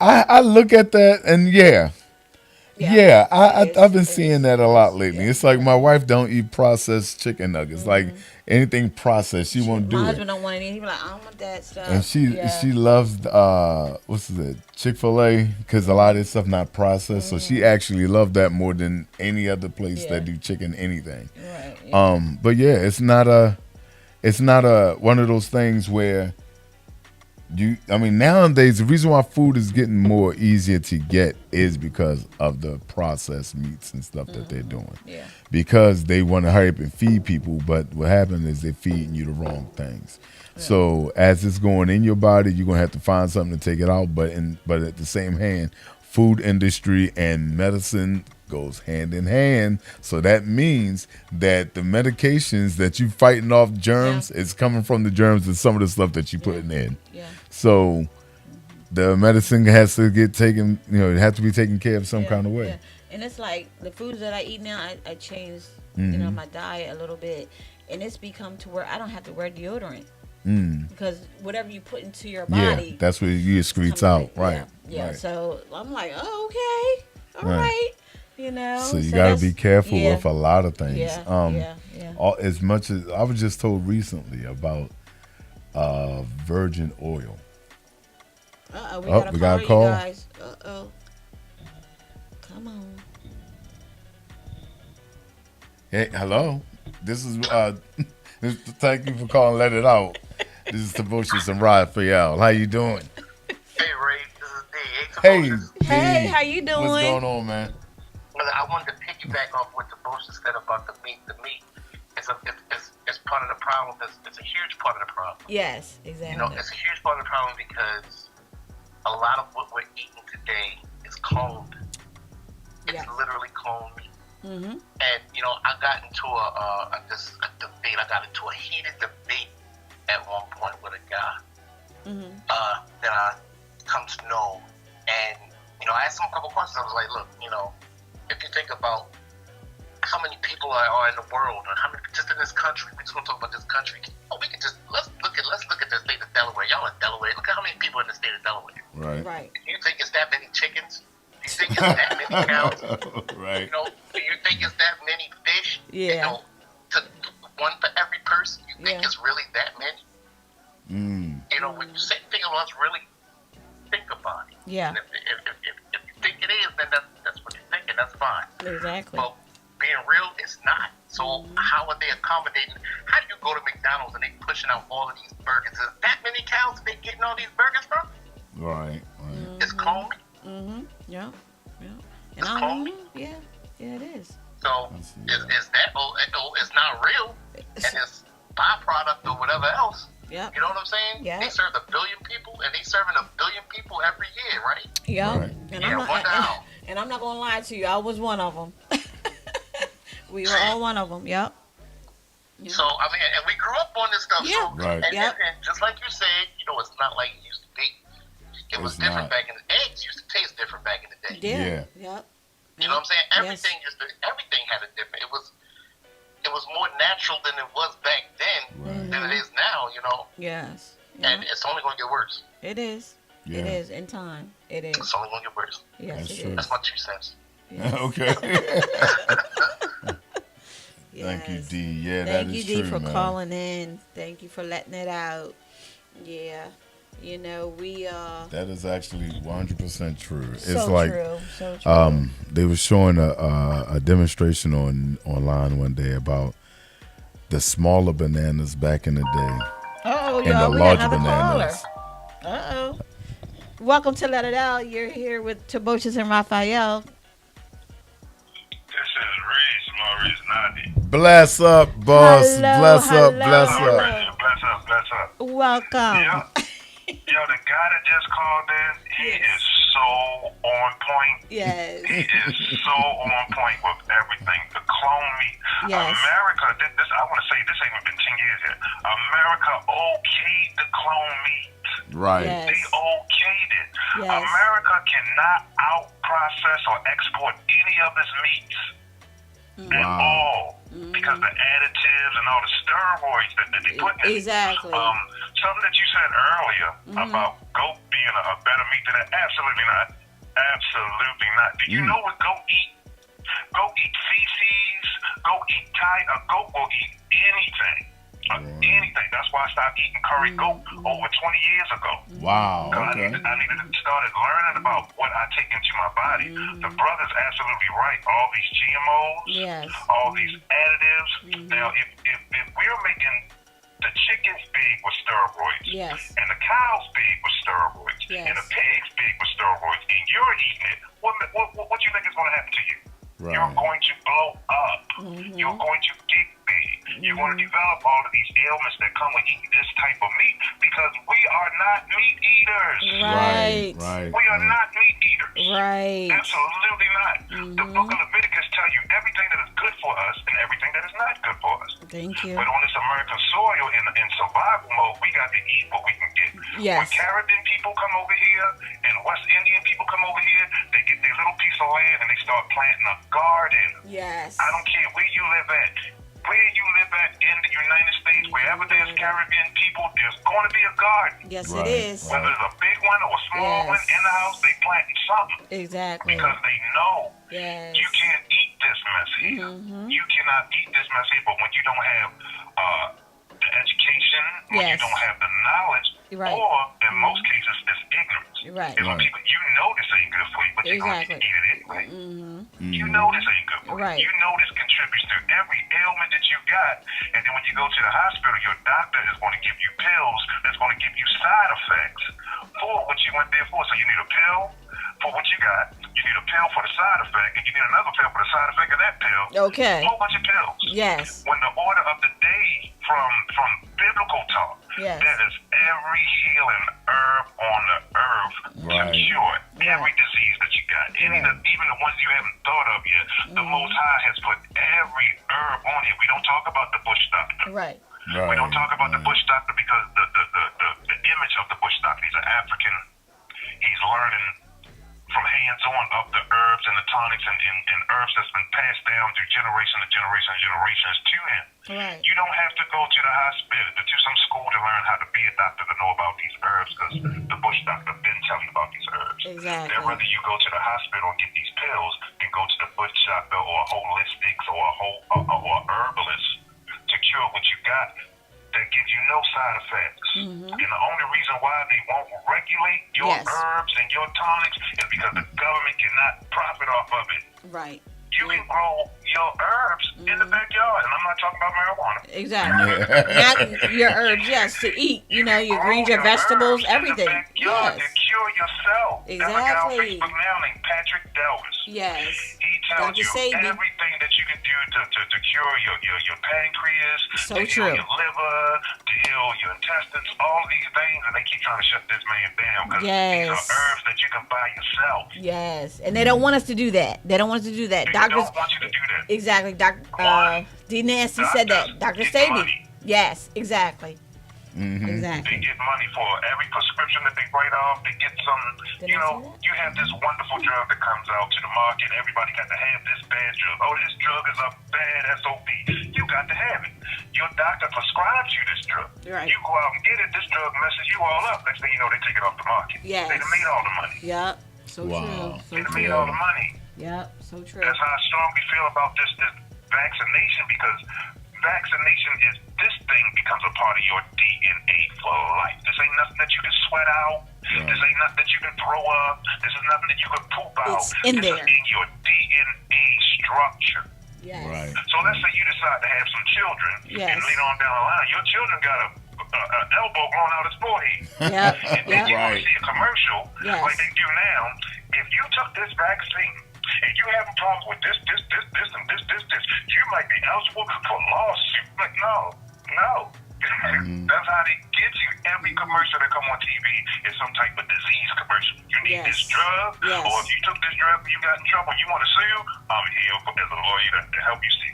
[SPEAKER 2] I look at that and yeah.
[SPEAKER 1] Yeah, it is.
[SPEAKER 2] I've been
[SPEAKER 1] It
[SPEAKER 2] seeing
[SPEAKER 1] is.
[SPEAKER 2] that a lot lately. It's like my wife don't eat processed chicken nuggets. Like anything processed, she won't do
[SPEAKER 1] My
[SPEAKER 2] it.
[SPEAKER 1] husband don't want to eat. He be like, I don't want that stuff.
[SPEAKER 2] And she loves what's it, Chick-fil-A, because a lot of this stuff not processed. So she actually loved that more than any other place that do chicken anything.
[SPEAKER 1] Right. Yeah.
[SPEAKER 2] But yeah, it's not a one of those things where nowadays the reason why food is getting more easier to get is because of the processed meats and stuff that they're doing.
[SPEAKER 1] Yeah.
[SPEAKER 2] Because they want to hurry up and feed people, but what happens is they're feeding you the wrong things. Yeah. So as it's going in your body, you're gonna have to find something to take it out. But at the same hand, food industry and medicine goes hand in hand. So that means that the medications that you fighting off germs, it's coming from the germs and some of the stuff that you're putting in.
[SPEAKER 1] Yeah.
[SPEAKER 2] So the medicine has to get taken, it has to be taken care of some kind of way.
[SPEAKER 1] Yeah. And it's like the foods that I eat now, I changed, my diet a little bit, and it's become to where I don't have to wear deodorant because whatever you put into your body,
[SPEAKER 2] Yeah, that's what you excretes out, right?
[SPEAKER 1] Yeah.
[SPEAKER 2] Right.
[SPEAKER 1] So I'm like, oh, okay, all right.
[SPEAKER 2] So you got to be careful with a lot of things.
[SPEAKER 1] Yeah.
[SPEAKER 2] As much as I was just told recently about virgin oil.
[SPEAKER 1] We got a call. You guys. Come on.
[SPEAKER 2] Hey, hello. This is thank you for calling. Let it out. This is Tabosha and Raphael. How you doing?
[SPEAKER 3] Hey, Ray. This is D.
[SPEAKER 1] Hey, how you doing?
[SPEAKER 2] What's going on, man?
[SPEAKER 3] I wanted to piggyback off what Tabosha said about the meat. The meat is part of the problem. It's a huge part of the problem.
[SPEAKER 1] Yes, exactly.
[SPEAKER 3] It's a huge part of the problem because a lot of what we're eating today is cloned. It's literally cloned meat.
[SPEAKER 1] Mm-hmm.
[SPEAKER 3] And I got into a debate. I got into a heated debate at one point with a guy that I come to know, and I asked him a couple questions. I was like, look, if you think about how many people are in the world, and how many just in this country, we just want to talk about this country. We can just let's look at the state of Delaware. Y'all in Delaware. Look at how many people in the state of Delaware.
[SPEAKER 1] Right.
[SPEAKER 3] Do you think it's that many chickens? Do you think it's that many cows?
[SPEAKER 2] Right.
[SPEAKER 3] Do you think it's that many fish?
[SPEAKER 1] Yeah.
[SPEAKER 3] One for every person. You think it's really that many? When you say think about it, really think about it.
[SPEAKER 1] Yeah.
[SPEAKER 3] And if you think it is, then that's what you're thinking. That's fine.
[SPEAKER 1] Exactly.
[SPEAKER 3] But being real, it's not. So how are they accommodating? How do you go to McDonald's and they pushing out all of these burgers? Is that many cows they getting all these burgers from?
[SPEAKER 2] Right.
[SPEAKER 3] It's cloned.
[SPEAKER 1] Yeah.
[SPEAKER 3] It's cloned.
[SPEAKER 1] Yeah, it is.
[SPEAKER 3] So is that? It's not real, and it's byproduct or whatever else.
[SPEAKER 1] Yeah.
[SPEAKER 3] You know what I'm saying?
[SPEAKER 1] Yeah.
[SPEAKER 3] They serve 1 billion people, and they serving 1 billion people every year, right?
[SPEAKER 1] Yeah.
[SPEAKER 2] Right.
[SPEAKER 1] And I'm not gonna lie to you. I was one of them. We were all one of them. Yep. Yeah.
[SPEAKER 3] So and we grew up on this stuff.
[SPEAKER 1] Yeah.
[SPEAKER 3] So,
[SPEAKER 2] Right.
[SPEAKER 3] And just like you said, it's not like it used to be. It was different
[SPEAKER 2] not.
[SPEAKER 3] back in the eggs used to taste different back in the day.
[SPEAKER 1] Yeah.
[SPEAKER 2] Yeah.
[SPEAKER 1] Yep.
[SPEAKER 3] You know what I'm saying?
[SPEAKER 1] Yes.
[SPEAKER 3] Everything had a different. It was more natural than it was back then than it is now.
[SPEAKER 1] Yes.
[SPEAKER 3] And it's only going to get worse.
[SPEAKER 1] It is.
[SPEAKER 2] Yeah.
[SPEAKER 1] It is in time. It is.
[SPEAKER 3] It's only going to get worse.
[SPEAKER 1] Yes,
[SPEAKER 2] That's
[SPEAKER 1] it
[SPEAKER 2] true.
[SPEAKER 1] is.
[SPEAKER 3] That's my 2 cents.
[SPEAKER 1] Yes.
[SPEAKER 2] Okay.
[SPEAKER 1] Yes.
[SPEAKER 2] Thank you, D. Yeah,
[SPEAKER 1] Thank
[SPEAKER 2] that
[SPEAKER 1] you,
[SPEAKER 2] is
[SPEAKER 1] D,
[SPEAKER 2] true,
[SPEAKER 1] for
[SPEAKER 2] man.
[SPEAKER 1] calling in. Thank you for letting it out. Yeah. We
[SPEAKER 2] That is actually 100% true. It's
[SPEAKER 1] so
[SPEAKER 2] like
[SPEAKER 1] true. So true.
[SPEAKER 2] they were showing a demonstration online one day about the smaller bananas back in the day
[SPEAKER 1] Uh-oh,
[SPEAKER 2] and
[SPEAKER 1] y'all,
[SPEAKER 2] the
[SPEAKER 1] we got
[SPEAKER 2] larger
[SPEAKER 1] another
[SPEAKER 2] bananas.
[SPEAKER 1] caller. Uh-oh. Welcome to Let It Out. You're here with Tabosha and Raphael.
[SPEAKER 5] This is Reese, Maurice Nadi.
[SPEAKER 2] Bless up, boss.
[SPEAKER 1] Hello,
[SPEAKER 2] bless up,
[SPEAKER 1] hello.
[SPEAKER 2] bless
[SPEAKER 5] Hello,
[SPEAKER 2] up.
[SPEAKER 5] Reggie. Bless up.
[SPEAKER 1] Welcome.
[SPEAKER 5] Yo, the guy that just called in, he
[SPEAKER 1] Yes.
[SPEAKER 5] is so so on point.
[SPEAKER 1] Yes.
[SPEAKER 5] He is so on point with everything. The clone meat.
[SPEAKER 1] Yes.
[SPEAKER 5] America, this I want to say this ain't even been 10 years yet. America okayed the clone meat.
[SPEAKER 2] Right.
[SPEAKER 1] Yes.
[SPEAKER 5] They okayed it.
[SPEAKER 1] Yes.
[SPEAKER 5] America cannot out-process or export any of its meats at
[SPEAKER 2] Wow.
[SPEAKER 5] all because the additives and all the steroids that they put in it.
[SPEAKER 1] Exactly.
[SPEAKER 5] Something that you said earlier about goat being a better meat than that, absolutely not. Absolutely not. Do you know what goat eat? Goat eat feces. Goat eat a goat will eat anything. Anything. That's why I stopped eating curry goat over 20 years ago.
[SPEAKER 2] Wow.
[SPEAKER 5] 'Cause
[SPEAKER 2] Okay.
[SPEAKER 5] I needed to start learning about what I take into my body. The brother's absolutely right. All these GMOs,
[SPEAKER 1] Yes.
[SPEAKER 5] all these additives. Now, if we're making the chickens big with steroids,
[SPEAKER 1] Yes.
[SPEAKER 5] and the cows big with steroids,
[SPEAKER 1] Yes.
[SPEAKER 5] and the pigs big with steroids, and you're eating it, what do you think is going to happen to you?
[SPEAKER 2] Right.
[SPEAKER 5] You're going to blow up. You're going to get big. You're going to develop all of these ailments that come with eating this type of meat because we are not meat eaters.
[SPEAKER 1] Right.
[SPEAKER 2] Right.
[SPEAKER 5] We are not meat eaters.
[SPEAKER 1] Right.
[SPEAKER 5] Absolutely not. The book of Leviticus tell you everything that is good for us and everything that is not good for us.
[SPEAKER 1] Thank you.
[SPEAKER 5] But on this American soil, in survival mode, we got to eat what we can get.
[SPEAKER 1] Yes.
[SPEAKER 5] When Caribbean people come over here and West Indian people come over here, they get their little piece of land and they start planting a garden.
[SPEAKER 1] Yes.
[SPEAKER 5] I don't care where you live at. Where you live at in the United States, wherever there's Caribbean people, there's going to be a garden.
[SPEAKER 1] Yes,
[SPEAKER 2] Right.
[SPEAKER 1] it is.
[SPEAKER 5] Whether it's a big one or a small one
[SPEAKER 1] Yes.
[SPEAKER 5] in the house, they planting something
[SPEAKER 1] Exactly.
[SPEAKER 5] because they know
[SPEAKER 1] Yes.
[SPEAKER 5] you can't eat this mess here. You cannot eat this mess here, but when you don't have the education, when you
[SPEAKER 1] Yes.
[SPEAKER 5] don't have the knowledge,
[SPEAKER 1] Right.
[SPEAKER 5] or in most cases, it's ignorance.
[SPEAKER 1] Right.
[SPEAKER 5] It's when
[SPEAKER 2] Right.
[SPEAKER 5] people, you know this ain't good for you, but you're going to
[SPEAKER 1] Exactly.
[SPEAKER 5] eat it anyway. You know this ain't good for
[SPEAKER 1] Right.
[SPEAKER 5] you. You know this contributes to every ailment that you got. And then when you go to the hospital, your doctor is going to give you pills that's going to give you side effects for what you went there for. So you need a pill for what you got. You need a pill for the side effect, and you need another pill for the side effect of that pill.
[SPEAKER 1] Okay.
[SPEAKER 5] A whole bunch of pills.
[SPEAKER 1] Yes.
[SPEAKER 5] When the order of the day from biblical talk,
[SPEAKER 1] Yes.
[SPEAKER 5] there is every healing herb on the earth
[SPEAKER 2] Right.
[SPEAKER 5] to cure every disease that you got.
[SPEAKER 1] Right.
[SPEAKER 5] Even the ones you haven't thought of yet. The Most High has put every herb on it. We don't talk about the bush doctor.
[SPEAKER 1] Right.
[SPEAKER 5] We don't talk about the bush doctor because the image of the bush doctor, he's an African. He's learning from hands-on of the herbs and the tonics and herbs that's been passed down through generation to generation and generations to him.
[SPEAKER 1] Right.
[SPEAKER 5] You don't have to go to the hospital, to some school to learn how to be a doctor to know about these herbs because the bush doctor been telling you about these herbs.
[SPEAKER 1] Exactly.
[SPEAKER 5] Then whether you go to the hospital and get these pills, then go to the bush doctor or a holistics or a herbalist to cure what you got that gives you no side effects. And the only reason why they won't regulate your
[SPEAKER 1] Yes.
[SPEAKER 5] herbs and your tonics is because the government cannot profit off of it.
[SPEAKER 1] Right.
[SPEAKER 5] You can grow your herbs in the backyard, and I'm not talking about marijuana.
[SPEAKER 1] Exactly. Not your herbs, yes, to eat. You know, your greens, your vegetables, everything.
[SPEAKER 5] In the backyard to
[SPEAKER 1] Yes.
[SPEAKER 5] cure yourself. There's a guy on
[SPEAKER 1] Exactly.
[SPEAKER 5] Facebook now named Patrick Delvis.
[SPEAKER 1] Yes.
[SPEAKER 5] He tells
[SPEAKER 1] Dr.
[SPEAKER 5] you
[SPEAKER 1] Sabi.
[SPEAKER 5] everything that you can do to cure your pancreas,
[SPEAKER 1] So
[SPEAKER 5] to
[SPEAKER 1] true.
[SPEAKER 5] heal your liver, to heal your intestines, all these things, and they keep trying to shut this man down because
[SPEAKER 1] Yes.
[SPEAKER 5] these are herbs that you can buy yourself.
[SPEAKER 1] Yes. And they don't want us to do that. They don't want us to do that.
[SPEAKER 5] They
[SPEAKER 1] Doctors.
[SPEAKER 5] don't want you to do that.
[SPEAKER 1] Exactly.
[SPEAKER 5] One,
[SPEAKER 1] D. Nancy said that. Dr.
[SPEAKER 5] Doctors get
[SPEAKER 1] Sabi.
[SPEAKER 5] money.
[SPEAKER 1] Yes, exactly.
[SPEAKER 2] Mm-hmm.
[SPEAKER 5] They
[SPEAKER 1] Exactly.
[SPEAKER 5] get money for every prescription that they write off. They get some,
[SPEAKER 1] Did
[SPEAKER 5] you
[SPEAKER 1] I
[SPEAKER 5] know,
[SPEAKER 1] say that?
[SPEAKER 5] you have this wonderful drug that comes out to the market. Everybody got to have this bad drug. Oh, this drug is a bad SOB. You got to have it. Your doctor prescribes you this drug.
[SPEAKER 1] Right.
[SPEAKER 5] You go out and get it. This drug messes you all up. Next thing you know, they take it off the market.
[SPEAKER 1] Yes.
[SPEAKER 5] They done made all the money.
[SPEAKER 1] Yep. So
[SPEAKER 2] Wow.
[SPEAKER 1] true. So
[SPEAKER 5] They done made all
[SPEAKER 1] true.
[SPEAKER 5] the money.
[SPEAKER 1] Yep. So true.
[SPEAKER 5] That's how I strongly feel about this vaccination because vaccination is this thing becomes a part of your DNA for life. This ain't nothing that you can sweat out.
[SPEAKER 2] Right.
[SPEAKER 5] This ain't nothing that you can throw up. This is nothing that you can poop out.
[SPEAKER 1] It's in
[SPEAKER 5] this
[SPEAKER 1] there.
[SPEAKER 5] is in your DNA structure.
[SPEAKER 1] Yes.
[SPEAKER 2] Right.
[SPEAKER 5] So let's say you decide to have some children,
[SPEAKER 1] Yes.
[SPEAKER 5] and later on down the line, your children got a elbow growing out his forehead.
[SPEAKER 1] Yep.
[SPEAKER 5] And then you
[SPEAKER 1] Yep.
[SPEAKER 5] want to
[SPEAKER 2] Right.
[SPEAKER 5] see a commercial
[SPEAKER 1] Yes.
[SPEAKER 5] like they do now. If you took this vaccine and you having problems with this, you might be eligible for lawsuit. Like, no. That's how they get you. Every commercial that come on TV is some type of disease commercial. You need this drug,
[SPEAKER 1] Yes.
[SPEAKER 5] or if you took this drug and you got in trouble, you want to sue, I'm here as a lawyer to help you see.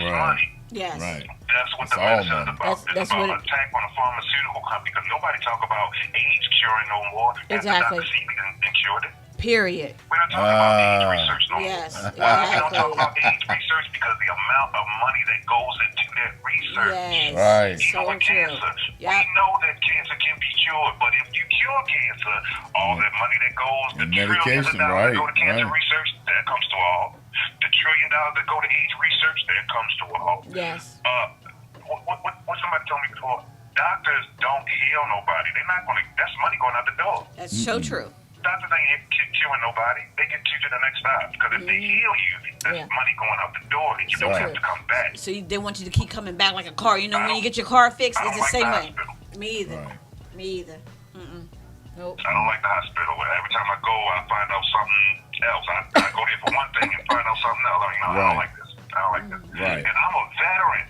[SPEAKER 5] Money.
[SPEAKER 1] Yes.
[SPEAKER 2] Right.
[SPEAKER 5] That's what
[SPEAKER 2] It's
[SPEAKER 5] the
[SPEAKER 2] all
[SPEAKER 5] medicine is
[SPEAKER 2] money.
[SPEAKER 5] about.
[SPEAKER 1] That's
[SPEAKER 5] It's about
[SPEAKER 1] what it-
[SPEAKER 5] attack on a pharmaceutical company because nobody talk about AIDS curing no more.
[SPEAKER 1] Exactly.
[SPEAKER 5] Dr. Sebi and cured it.
[SPEAKER 1] Period.
[SPEAKER 5] We're not talking about AIDS research no more.
[SPEAKER 1] Yes,
[SPEAKER 5] We don't talk
[SPEAKER 1] exactly.
[SPEAKER 5] about AIDS research because the amount of money that goes into that research.
[SPEAKER 1] Yes.
[SPEAKER 2] Right.
[SPEAKER 5] You know,
[SPEAKER 1] So
[SPEAKER 5] with
[SPEAKER 1] true.
[SPEAKER 5] cancer,
[SPEAKER 1] Yep.
[SPEAKER 5] we know that cancer can be cured, but if you cure cancer, all that money that goes, the
[SPEAKER 2] And
[SPEAKER 5] trillions of
[SPEAKER 2] medication,
[SPEAKER 5] dollars that go to
[SPEAKER 2] right,
[SPEAKER 5] cancer
[SPEAKER 2] right.
[SPEAKER 5] research, that comes to all. The $1 trillion that go to AIDS research, that comes to all.
[SPEAKER 1] Yes.
[SPEAKER 5] What somebody told me before, doctors don't heal nobody. They're not going to, that's money going out the door.
[SPEAKER 1] That's so true.
[SPEAKER 5] Doctors ain't curing nobody. They get you to the next stop. Because if they heal you, that's
[SPEAKER 1] Yeah.
[SPEAKER 5] money going out the door and you don't
[SPEAKER 2] Right.
[SPEAKER 5] have to come back.
[SPEAKER 1] So they want you to keep coming back like a car. You know, when you get your car fixed,
[SPEAKER 5] I
[SPEAKER 1] it's
[SPEAKER 5] don't
[SPEAKER 1] the
[SPEAKER 5] like
[SPEAKER 1] same
[SPEAKER 5] the
[SPEAKER 1] way.
[SPEAKER 5] hospital.
[SPEAKER 1] Me either.
[SPEAKER 2] Right.
[SPEAKER 1] Me either. Nope.
[SPEAKER 5] I don't like the hospital. Every time I go, I find out something else. I go there for one thing and find out something else. I
[SPEAKER 2] Right.
[SPEAKER 5] don't like this. I don't like this.
[SPEAKER 2] Right.
[SPEAKER 5] And I'm a veteran.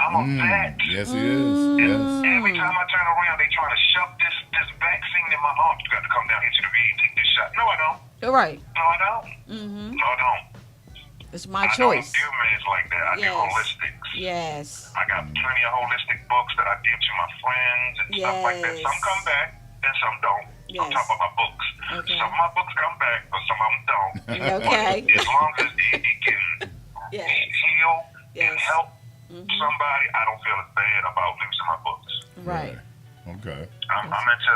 [SPEAKER 5] I'm a vet.
[SPEAKER 2] Yes, he is. Yes.
[SPEAKER 5] Every time I turn around, they trying to shove this vaccine in my arm. You got to come down here to the VA and take this shot. No, I don't.
[SPEAKER 1] You're right.
[SPEAKER 5] No, I don't. No, I don't.
[SPEAKER 1] It's my
[SPEAKER 5] I
[SPEAKER 1] choice.
[SPEAKER 5] don't do meds like that. I do
[SPEAKER 1] Yes.
[SPEAKER 5] holistics.
[SPEAKER 1] Yes.
[SPEAKER 5] I got plenty of holistic books that I give to my friends and stuff like that. Some
[SPEAKER 1] Yes.
[SPEAKER 5] come back and some don't.
[SPEAKER 1] Yes.
[SPEAKER 5] I'm talking about my books.
[SPEAKER 1] Okay.
[SPEAKER 5] Some of my books come back, but some of them don't.
[SPEAKER 1] Okay.
[SPEAKER 5] As long as it can
[SPEAKER 1] Yes.
[SPEAKER 5] heal and
[SPEAKER 1] Yes.
[SPEAKER 5] help somebody, I don't feel as bad about losing my books.
[SPEAKER 1] Right.
[SPEAKER 2] Okay.
[SPEAKER 5] I'm into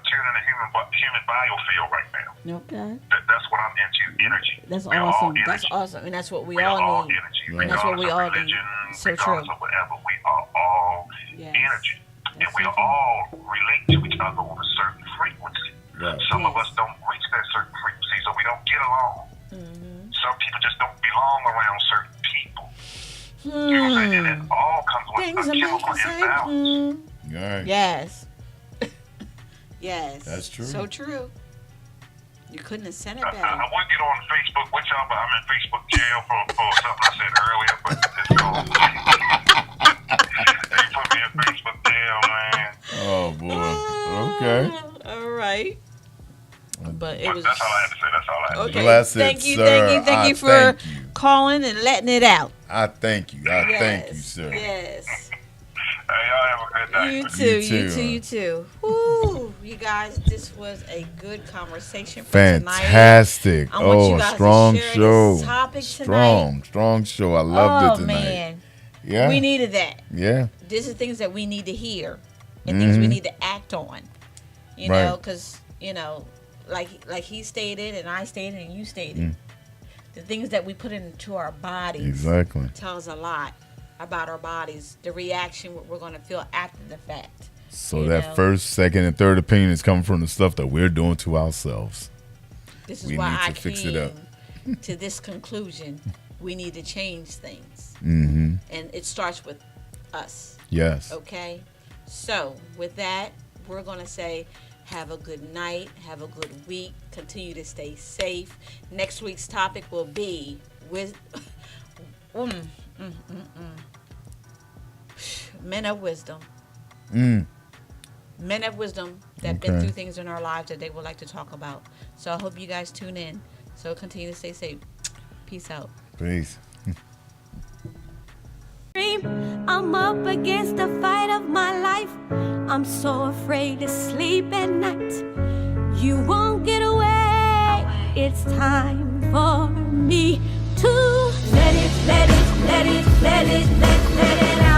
[SPEAKER 5] tuning the human biofield right now.
[SPEAKER 1] Okay.
[SPEAKER 5] That's what I'm into. Energy.
[SPEAKER 1] That's
[SPEAKER 5] We are all
[SPEAKER 1] awesome.
[SPEAKER 5] energy.
[SPEAKER 1] That's awesome. And that's what we
[SPEAKER 5] We are all
[SPEAKER 1] all need.
[SPEAKER 5] energy.
[SPEAKER 2] Right.
[SPEAKER 1] That's what we
[SPEAKER 5] Regardless
[SPEAKER 1] all
[SPEAKER 5] of
[SPEAKER 1] need.
[SPEAKER 5] religion,
[SPEAKER 1] So
[SPEAKER 5] regardless
[SPEAKER 1] true.
[SPEAKER 5] of whatever, we are all
[SPEAKER 1] Yes.
[SPEAKER 5] energy. And
[SPEAKER 1] That's
[SPEAKER 5] we
[SPEAKER 1] so
[SPEAKER 5] are
[SPEAKER 1] true.
[SPEAKER 5] all relate to each other on a certain frequency.
[SPEAKER 2] Right.
[SPEAKER 5] Some of
[SPEAKER 1] Yes.
[SPEAKER 5] us don't reach that certain frequency, so we don't get along. Some people just don't belong around certain people. You know what I'm saying? And it all comes with
[SPEAKER 1] Things
[SPEAKER 5] a
[SPEAKER 1] are
[SPEAKER 5] chemical
[SPEAKER 1] making sense.
[SPEAKER 5] imbalance.
[SPEAKER 2] Right.
[SPEAKER 1] Yes. Yes.
[SPEAKER 2] That's true.
[SPEAKER 1] So true. You couldn't have said it
[SPEAKER 5] I
[SPEAKER 1] better.
[SPEAKER 5] would get on Facebook with y'all, but I'm in Facebook jail for something I said earlier. But it's cool. They put me in Facebook jail, man.
[SPEAKER 2] Oh boy. Okay.
[SPEAKER 1] All right. But it
[SPEAKER 5] But
[SPEAKER 1] was
[SPEAKER 5] that's all I had to say. That's all I had to say.
[SPEAKER 1] okay.
[SPEAKER 2] Blessed,
[SPEAKER 1] thank you,
[SPEAKER 2] sir.
[SPEAKER 1] thank
[SPEAKER 2] I
[SPEAKER 1] you for
[SPEAKER 2] thank you.
[SPEAKER 1] calling and letting it out.
[SPEAKER 2] I thank you. I
[SPEAKER 1] Yes.
[SPEAKER 2] thank you, sir.
[SPEAKER 1] Yes.
[SPEAKER 5] Hey, y'all have a good night.
[SPEAKER 1] You
[SPEAKER 5] man.
[SPEAKER 1] too. You too. You too. Woo, you guys, this was a good conversation for tonight.
[SPEAKER 2] Fantastic.
[SPEAKER 1] I want you
[SPEAKER 2] Oh,
[SPEAKER 1] guys to
[SPEAKER 2] strong
[SPEAKER 1] share
[SPEAKER 2] show.
[SPEAKER 1] this topic
[SPEAKER 2] Strong show. I loved it tonight.
[SPEAKER 1] Man,
[SPEAKER 2] Yeah.
[SPEAKER 1] we needed that.
[SPEAKER 2] Yeah.
[SPEAKER 1] These are things that we need to hear and things we need to act on. You
[SPEAKER 2] Right.
[SPEAKER 1] know, because like he stated and I stated and you stated, the things that we put into our bodies
[SPEAKER 2] Exactly.
[SPEAKER 1] tells a lot about our bodies, the reaction we're going to feel after the fact.
[SPEAKER 2] So
[SPEAKER 1] You
[SPEAKER 2] that
[SPEAKER 1] know.
[SPEAKER 2] first, second, and third opinion is coming from the stuff that we're doing to ourselves.
[SPEAKER 1] This is
[SPEAKER 2] We
[SPEAKER 1] why
[SPEAKER 2] need
[SPEAKER 1] I
[SPEAKER 2] to fix it up.
[SPEAKER 1] came to this conclusion. We need to change things.
[SPEAKER 2] Mm-hmm.
[SPEAKER 1] And it starts with us.
[SPEAKER 2] Yes.
[SPEAKER 1] Okay? So, with that, we're going to say have a good night, have a good week, continue to stay safe. Next week's topic will be with men of wisdom. Men of wisdom that been
[SPEAKER 2] Okay.
[SPEAKER 1] through things in our lives that they would like to talk about. So I hope you guys tune in. So continue to stay safe. Peace out.
[SPEAKER 2] Peace.
[SPEAKER 4] I'm up against the fight of my life. I'm so afraid to sleep at night. You won't get away. It's time for me to let it out.